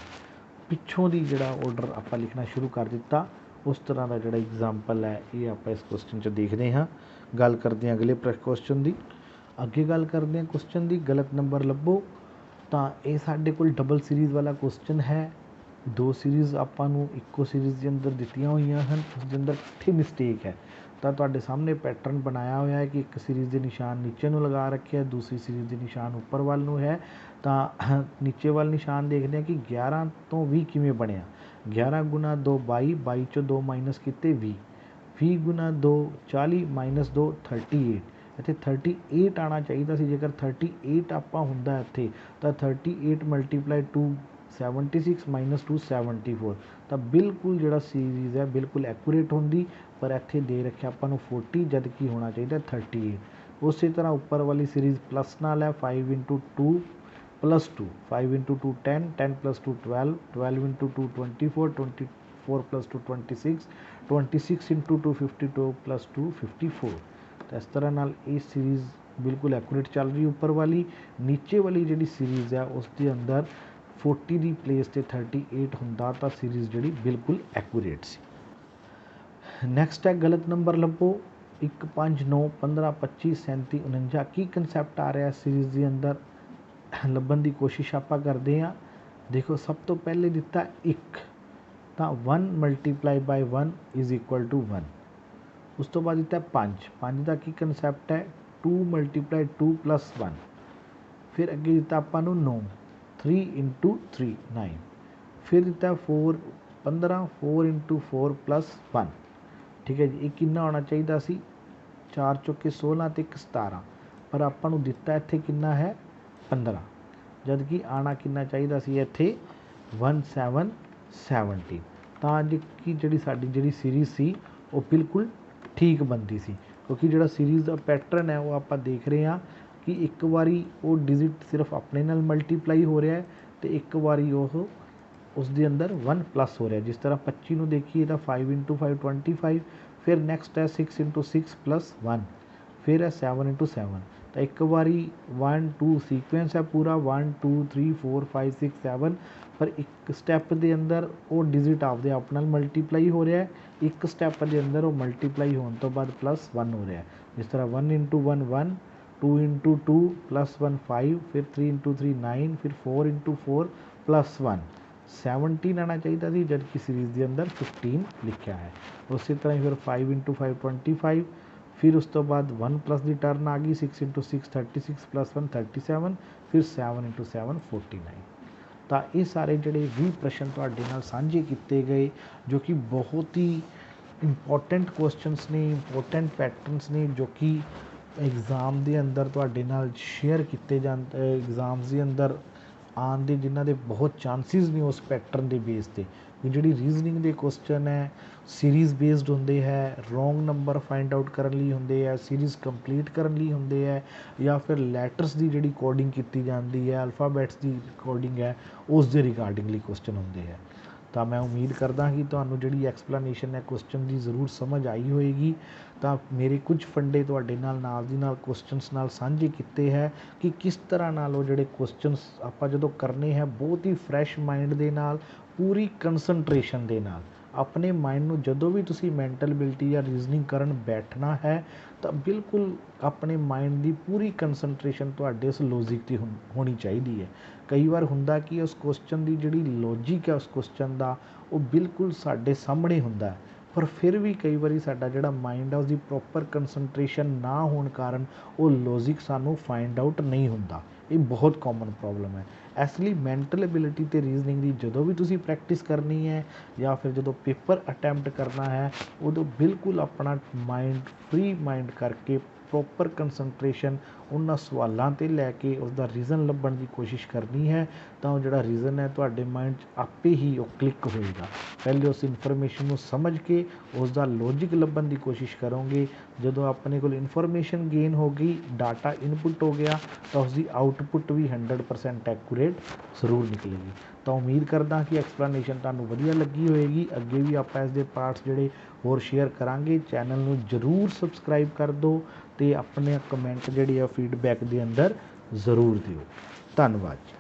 ਪਿੱਛੋਂ ਦੀ ਜਿਹੜਾ ਆਰਡਰ ਆਪਾਂ ਲਿਖਣਾ ਸ਼ੁਰੂ ਕਰ ਦਿੱਤਾ। ਉਸ ਤਰ੍ਹਾਂ ਦਾ ਜਿਹੜਾ ਐਗਜ਼ਾਮਪਲ ਹੈ ਇਹ ਆਪਾਂ ਇਸ ਕੁਐਸਚਨ 'ਚ ਦੇਖਦੇ ਹਾਂ। ਗੱਲ ਕਰਦੇ ਹਾਂ ਅਗਲੇ ਕੁਐਸਚਨ ਦੀ। ਅੱਗੇ ਗੱਲ ਕਰਦੇ ਹਾਂ ਕੁਐਸਚਨ ਦੀ, ਗਲਤ ਨੰਬਰ ਲੱਭੋ। ਤਾਂ ਇਹ ਸਾਡੇ ਕੋਲ ਡਬਲ ਸੀਰੀਜ਼ ਵਾਲਾ ਕੁਐਸਚਨ ਹੈ। ਦੋ ਸੀਰੀਜ਼ ਆਪਾਂ ਨੂੰ ਇੱਕੋ ਸੀਰੀਜ਼ ਦੇ ਅੰਦਰ ਦਿੱਤੀਆਂ ਹੋਈਆਂ ਹਨ, ਉਸ ਦੇ ਅੰਦਰ ਕਿੱਥੇ ਮਿਸਟੇਕ ਹੈ ਤਾਂ ਤੁਹਾਡੇ ਸਾਹਮਣੇ ਪੈਟਰਨ ਬਣਾਇਆ ਹੋਇਆ ਹੈ ਕਿ ਇੱਕ ਸੀਰੀਜ਼ ਦੇ ਨਿਸ਼ਾਨ ਨੀਚੇ ਨੂੰ ਲਗਾ ਰੱਖਿਆ, ਦੂਸਰੀ ਸੀਰੀਜ਼ ਦੇ ਨਿਸ਼ਾਨ ਉੱਪਰ ਵੱਲ ਨੂੰ ਹੈ। ਤਾਂ ਨੀਚੇ ਵੱਲ ਨਿਸ਼ਾਨ ਦੇਖਦੇ ਹਾਂ ਕਿ 11 ਤੋਂ 20 ਕਿਵੇਂ ਬਣਿਆ। 11 ਗੁਣਾ 2 22, 22 ਚੋਂ 2 ਮਾਈਨਸ ਕੀਤੇ 20, 20 ਗੁਣਾ 2 40 ਮਾਈਨਸ 2 38। ਇੱਥੇ 38 ਆਉਣਾ ਚਾਹੀਦਾ ਸੀ। ਜੇਕਰ 38 ਆਪਾਂ ਹੁੰਦਾ ਇੱਥੇ ਤਾਂ 38 ਮਲਟੀਪਲਾਈ 2 76 ਮਾਈਨਸ 2 74, ਤਾਂ ਬਿਲਕੁਲ ਜਿਹੜਾ ਸੀਰੀਜ਼ ਹੈ ਬਿਲਕੁਲ ਐਕੂਰੇਟ ਹੁੰਦੀ, ਪਰ ਇੱਥੇ ਦੇ ਰੱਖਿਆ ਆਪਾਂ ਨੂੰ 40 ਜਦ ਕਿ ਹੋਣਾ ਚਾਹੀਦਾ 38। ਉਸੇ ਤਰ੍ਹਾਂ ਉੱਪਰ ਵਾਲੀ ਸੀਰੀਜ਼ ਪਲੱਸ ਨਾਲ ਹੈ, 5 into 2 plus 2, 5 into 2 10, 10 plus 2 12, 12 into 2 24, 24 plus 2 26, 26 into 2 52 plus 2 54। ਤਾਂ ਇਸ ਤਰ੍ਹਾਂ ਨਾਲ ਇਹ ਸੀਰੀਜ਼ ਬਿਲਕੁਲ ਐਕੂਰੇਟ ਚੱਲ ਰਹੀ ਉੱਪਰ ਵਾਲੀ। ਨੀਚੇ ਵਾਲੀ ਜਿਹੜੀ ਸੀਰੀਜ਼ ਹੈ ਉਸ ਦੇ ਅੰਦਰ 40 ਦੀ ਪਲੇਸ 'ਤੇ 38 ਹੁੰਦਾ ਤਾਂ ਸੀਰੀਜ਼ ਜਿਹੜੀ ਬਿਲਕੁਲ ਐਕੂਰੇਟ ਸੀ। ਨੈਕਸਟ ਹੈ ਗਲਤ ਨੰਬਰ ਲੱਭੋ। 1 5 9 15 25 37 49 ਕੀ ਕੰਸੈਪਟ ਆ ਰਿਹਾ ਸੀਰੀਜ਼ ਦੇ ਅੰਦਰ ਲੱਭਣ ਦੀ ਕੋਸ਼ਿਸ਼ ਆਪਾਂ ਕਰਦੇ ਹਾਂ। ਦੇਖੋ ਸਭ ਤੋਂ ਪਹਿਲੇ ਦਿੱਤਾ 1, ਤਾਂ 1 multiply by 1 is equal to 1। ਉਸ ਤੋਂ ਬਾਅਦ ਦਿੱਤਾ 5, 5 ਦਾ ਕੀ ਕੰਸੈਪਟ ਹੈ 2 ਮਲਟੀਪਲਾਈ 2 ਪਲੱਸ 1। ਫਿਰ ਅੱਗੇ ਦਿੱਤਾ ਆਪਾਂ ਨੂੰ 9, 3 ਇੰਟੂ 3 9। ਫਿਰ ਦਿੱਤਾ 4 15, 4 ਇੰਟੂ 4 ਪਲੱਸ 1। ਠੀਕ ਹੈ ਜੀ, ਇਹ ਕਿੰਨਾ ਹੋਣਾ ਚਾਹੀਦਾ ਸੀ 4 ਚੌਕੇ 16 ਅਤੇ 1 17, ਪਰ ਆਪਾਂ ਨੂੰ ਦਿੱਤਾ ਇੱਥੇ ਕਿੰਨਾ ਹੈ 15, ਜਦ ਕਿ ਆਉਣਾ ਕਿੰਨਾ ਚਾਹੀਦਾ ਸੀ ਇੱਥੇ 1770। ਤਾਂ ਅੱਜ ਕਿ ਜਿਹੜੀ ਸਾਡੀ ਜਿਹੜੀ ਸੀਰੀਜ਼ ਸੀ ਉਹ ਬਿਲਕੁਲ ਠੀਕ ਬਣਦੀ ਸੀ, ਕਿਉਂਕਿ ਜਿਹੜਾ ਸੀਰੀਜ਼ ਦਾ ਪੈਟਰਨ ਹੈ ਉਹ ਆਪਾਂ ਦੇਖ ਰਹੇ ਹਾਂ ਕਿ ਇੱਕ ਵਾਰੀ ਉਹ ਡਿਜਿਟ ਸਿਰਫ ਆਪਣੇ ਨਾਲ ਮਲਟੀਪਲਾਈ ਹੋ ਰਿਹਾ ਹੈ ਅਤੇ ਇੱਕ ਵਾਰੀ ਉਹ ਉਸ ਦੇ ਅੰਦਰ 1 ਪਲੱਸ ਹੋ ਰਿਹਾ। ਜਿਸ ਤਰ੍ਹਾਂ 25 ਨੂੰ ਦੇਖੀਏ ਤਾਂ 5 ਇੰਟੂ 5 25, ਫਿਰ ਨੈਕਸਟ ਹੈ 6 ਇੰਟੂ 6 ਪਲੱਸ 1, ਫਿਰ ਹੈ 7 ਇੰਟੂ 7। ਤਾਂ ਇੱਕ ਵਾਰੀ 1 2 ਸੀਕੁਐਂਸ ਹੈ ਪੂਰਾ 1 2 3 4 5 6 7, ਪਰ ਇੱਕ ਸਟੈਪ ਦੇ ਅੰਦਰ ਉਹ ਡਿਜਿਟ ਆਪਦੇ ਆਪ ਨਾਲ ਮਲਟੀਪਲਾਈ ਹੋ ਰਿਹਾ ਹੈ, ਇੱਕ ਸਟੈਪ ਦੇ ਅੰਦਰ ਉਹ ਮਲਟੀਪਲਾਈ ਹੋਣ ਤੋਂ ਬਾਅਦ ਪਲੱਸ 1 ਹੋ ਰਿਹਾ। ਜਿਸ ਤਰ੍ਹਾਂ 1 ਇੰਟੂ 1 1, 2 ਇੰਟੂ 2 ਪਲੱਸ 1 5, ਫਿਰ 3 ਇੰਟੂ 3 9, ਫਿਰ 4 ਇੰਟੂ 4 ਪਲੱਸ 1 17 ਆਉਣਾ ਚਾਹੀਦਾ ਸੀ, ਜਦ ਕਿ ਸੀਰੀਜ਼ ਦੇ ਅੰਦਰ 15 ਲਿਖਿਆ ਹੈ। ਉਸੇ ਤਰ੍ਹਾਂ ਹੀ ਫਿਰ 5 ਇੰਟੂ 5 25, ਫਿਰ ਉਸ ਤੋਂ ਬਾਅਦ 1 ਪਲੱਸ ਦੀ ਟਰਨ ਆ ਗਈ 6 ਇੰਟੂ 6 36 ਪਲੱਸ 1 37, ਫਿਰ 7 ਇੰਟੂ 7 49। ਤਾਂ ਇਹ ਸਾਰੇ ਜਿਹੜੇ 20 ਪ੍ਰਸ਼ਨ ਤੁਹਾਡੇ ਨਾਲ ਸਾਂਝੇ ਕੀਤੇ ਗਏ ਜੋ ਕਿ ਬਹੁਤ ਹੀ ਇੰਪੋਰਟੈਂਟ ਕੁਐਸਚਨਸ ਨੇ, ਇੰਪੋਰਟੈਂਟ ਪੈਟਰਨਸ ਨੇ, ਜੋ ਕਿ ਐਗਜ਼ਾਮ ਦੇ ਅੰਦਰ ਤੁਹਾਡੇ ਨਾਲ ਸ਼ੇਅਰ ਕੀਤੇ ਜਾਂਦੇ, ਐਗਜ਼ਾਮਸ ਦੇ ਅੰਦਰ ਆਉਣ ਦੇ ਜਿਨ੍ਹਾਂ ਦੇ ਬਹੁਤ ਚਾਂਸਿਸ ਨੇ ਉਸ ਪੈਟਰਨ ਦੇ ਬੇਸ 'ਤੇ। ਜਿਹੜੀ ਰੀਜ਼ਨਿੰਗ ਦੇ ਕੁਐਸਚਨ ਹੈ ਸੀਰੀਜ਼ ਬੇਸਡ ਹੁੰਦੇ ਹੈ, ਰੋਂਗ ਨੰਬਰ ਫਾਈਂਡ ਆਊਟ ਕਰਨ ਲਈ ਹੁੰਦੇ ਹੈ, ਸੀਰੀਜ਼ ਕੰਪਲੀਟ ਕਰਨ ਲਈ ਹੁੰਦੇ ਹੈ, ਜਾਂ ਫਿਰ ਲੈਟਰਸ ਦੀ ਜਿਹੜੀ ਕੋਡਿੰਗ ਕੀਤੀ ਜਾਂਦੀ ਹੈ, ਅਲਫਾਬੈਟਸ ਦੀ ਕੋਡਿੰਗ ਹੈ, ਉਸ ਦੇ ਰਿਗਾਰਡਿੰਗਲੀ ਕੁਐਸਚਨ ਹੁੰਦੇ ਹੈ। ਤਾਂ ਮੈਂ ਉਮੀਦ ਕਰਦਾ ਕਿ ਤੁਹਾਨੂੰ ਜਿਹੜੀ ਐਕਸਪਲੇਨੇਸ਼ਨ ਹੈ ਕੁਐਸਚਨ ਦੀ ਜ਼ਰੂਰ ਸਮਝ ਆਈ ਹੋਏਗੀ। ਤਾਂ ਮੇਰੇ ਕੁਝ ਫੰਡੇ ਤੁਹਾਡੇ ਨਾਲ ਦੀ ਨਾਲ ਕੁਐਸਚਨਸ ਨਾਲ ਸਾਂਝੇ ਕੀਤੇ ਹੈ ਕਿ ਕਿਸ ਤਰ੍ਹਾਂ ਨਾਲ ਉਹ ਜਿਹੜੇ ਕੁਐਸਚਨਸ ਆਪਾਂ ਜਦੋਂ ਕਰਨੇ ਹੈ ਬਹੁਤ ਹੀ ਫਰੈਸ਼ ਮਾਈਂਡ ਦੇ ਨਾਲ, ਪੂਰੀ ਕੰਸਨਟ੍ਰੇਸ਼ਨ ਦੇ ਨਾਲ। ਆਪਣੇ ਮਾਈਂਡ ਨੂੰ ਜਦੋਂ ਵੀ ਤੁਸੀਂ ਮੈਂਟਲ ਐਬਿਲਿਟੀ ਜਾਂ ਰੀਜ਼ਨਿੰਗ ਕਰਨ ਬੈਠਣਾ ਹੈ ਤਾਂ ਬਿਲਕੁਲ ਆਪਣੇ ਮਾਈਂਡ ਦੀ ਪੂਰੀ ਕੰਸਨਟ੍ਰੇਸ਼ਨ ਤੁਹਾਡੇ ਉਸ ਲੌਜਿਕ 'ਤੇ ਹੋਣੀ ਚਾਹੀਦੀ ਹੈ। ਕਈ ਵਾਰ ਹੁੰਦਾ ਕਿ ਉਸ ਕੁਐਸਚਨ ਦੀ ਜਿਹੜੀ ਲੌਜਿਕ ਹੈ ਉਸ ਕੁਐਸਚਨ ਦਾ ਉਹ ਬਿਲਕੁਲ ਸਾਡੇ ਸਾਹਮਣੇ ਹੁੰਦਾ, ਪਰ ਫਿਰ ਵੀ ਕਈ ਵਾਰੀ ਸਾਡਾ ਜਿਹੜਾ ਮਾਈਂਡ ਹੈ ਉਸਦੀ ਪ੍ਰੋਪਰ ਕੰਸਨਟ੍ਰੇਸ਼ਨ ਨਾ ਹੋਣ ਕਾਰਨ ਉਹ ਲੌਜਿਕ ਸਾਨੂੰ ਫਾਈਂਡ ਆਊਟ ਨਹੀਂ ਹੁੰਦਾ। ਇਹ ਬਹੁਤ ਕਾਮਨ ਪ੍ਰੋਬਲਮ ਹੈ। ਇਸ ਲਈ ਮੈਂਟਲ ਐਬਿਲਿਟੀ ਅਤੇ ਰੀਜ਼ਨਿੰਗ ਦੀ ਜਦੋਂ ਵੀ ਤੁਸੀਂ ਪ੍ਰੈਕਟਿਸ ਕਰਨੀ ਹੈ ਜਾਂ ਫਿਰ ਜਦੋਂ ਪੇਪਰ ਅਟੈਂਪਟ ਕਰਨਾ ਹੈ ਉਦੋਂ ਬਿਲਕੁਲ ਆਪਣਾ ਮਾਈਂਡ ਫਰੀ ਮਾਈਂਡ ਕਰਕੇ ਪ੍ਰੋਪਰ ਕੰਸਨਟ੍ਰੇਸ਼ਨ ਉਹਨਾਂ ਸਵਾਲਾਂ 'ਤੇ ਲੈ ਕੇ ਉਸਦਾ ਰੀਜ਼ਨ ਲੱਭਣ ਦੀ ਕੋਸ਼ਿਸ਼ ਕਰਨੀ ਹੈ। ਤਾਂ ਉਹ ਜਿਹੜਾ ਰੀਜ਼ਨ ਹੈ ਤੁਹਾਡੇ ਮਾਈਂਡ 'ਚ ਆਪੇ ਹੀ ਉਹ ਕਲਿੱਕ ਹੋਏਗਾ। ਪਹਿਲੇ ਉਸ ਇਨਫੋਰਮੇਸ਼ਨ ਨੂੰ ਸਮਝ ਕੇ ਉਸ ਦਾ ਲੌਜਿਕ ਲੱਭਣ ਦੀ ਕੋਸ਼ਿਸ਼ ਕਰੋਗੇ। ਜਦੋਂ ਆਪਣੇ ਕੋਲ ਇਨਫੋਰਮੇਸ਼ਨ ਗੇਨ ਹੋ ਗਈ, ਡਾਟਾ ਇਨਪੁੱਟ ਹੋ ਗਿਆ, ਤਾਂ ਉਸਦੀ ਆਊਟਪੁੱਟ ਵੀ 100% ਐਕੂਰੇਟ ਜ਼ਰੂਰ ਨਿਕਲੇਗੀ। ਤਾਂ ਉਮੀਦ ਕਰਦਾ ਕਿ ਐਕਸਪਲੇਨੇਸ਼ਨ ਤੁਹਾਨੂੰ ਵਧੀਆ ਲੱਗੀ ਹੋਏਗੀ। ਅੱਗੇ ਵੀ ਆਪਾਂ ਇਸ ਦੇ ਪਾਰਟਸ ਜਿਹੜੇ ਹੋਰ ਸ਼ੇਅਰ ਕਰਾਂਗੇ। ਚੈਨਲ ਨੂੰ ਜ਼ਰੂਰ ਸਬਸਕ੍ਰਾਈਬ ਕਰ ਦਿਓ ਅਤੇ ਆਪਣੇ ਕਮੈਂਟ ਜਿਹੜੇ ਆ ਫੀਡਬੈਕ ਦੇ ਅੰਦਰ ਜ਼ਰੂਰ ਦਿਓ। ਧੰਨਵਾਦ ਜੀ।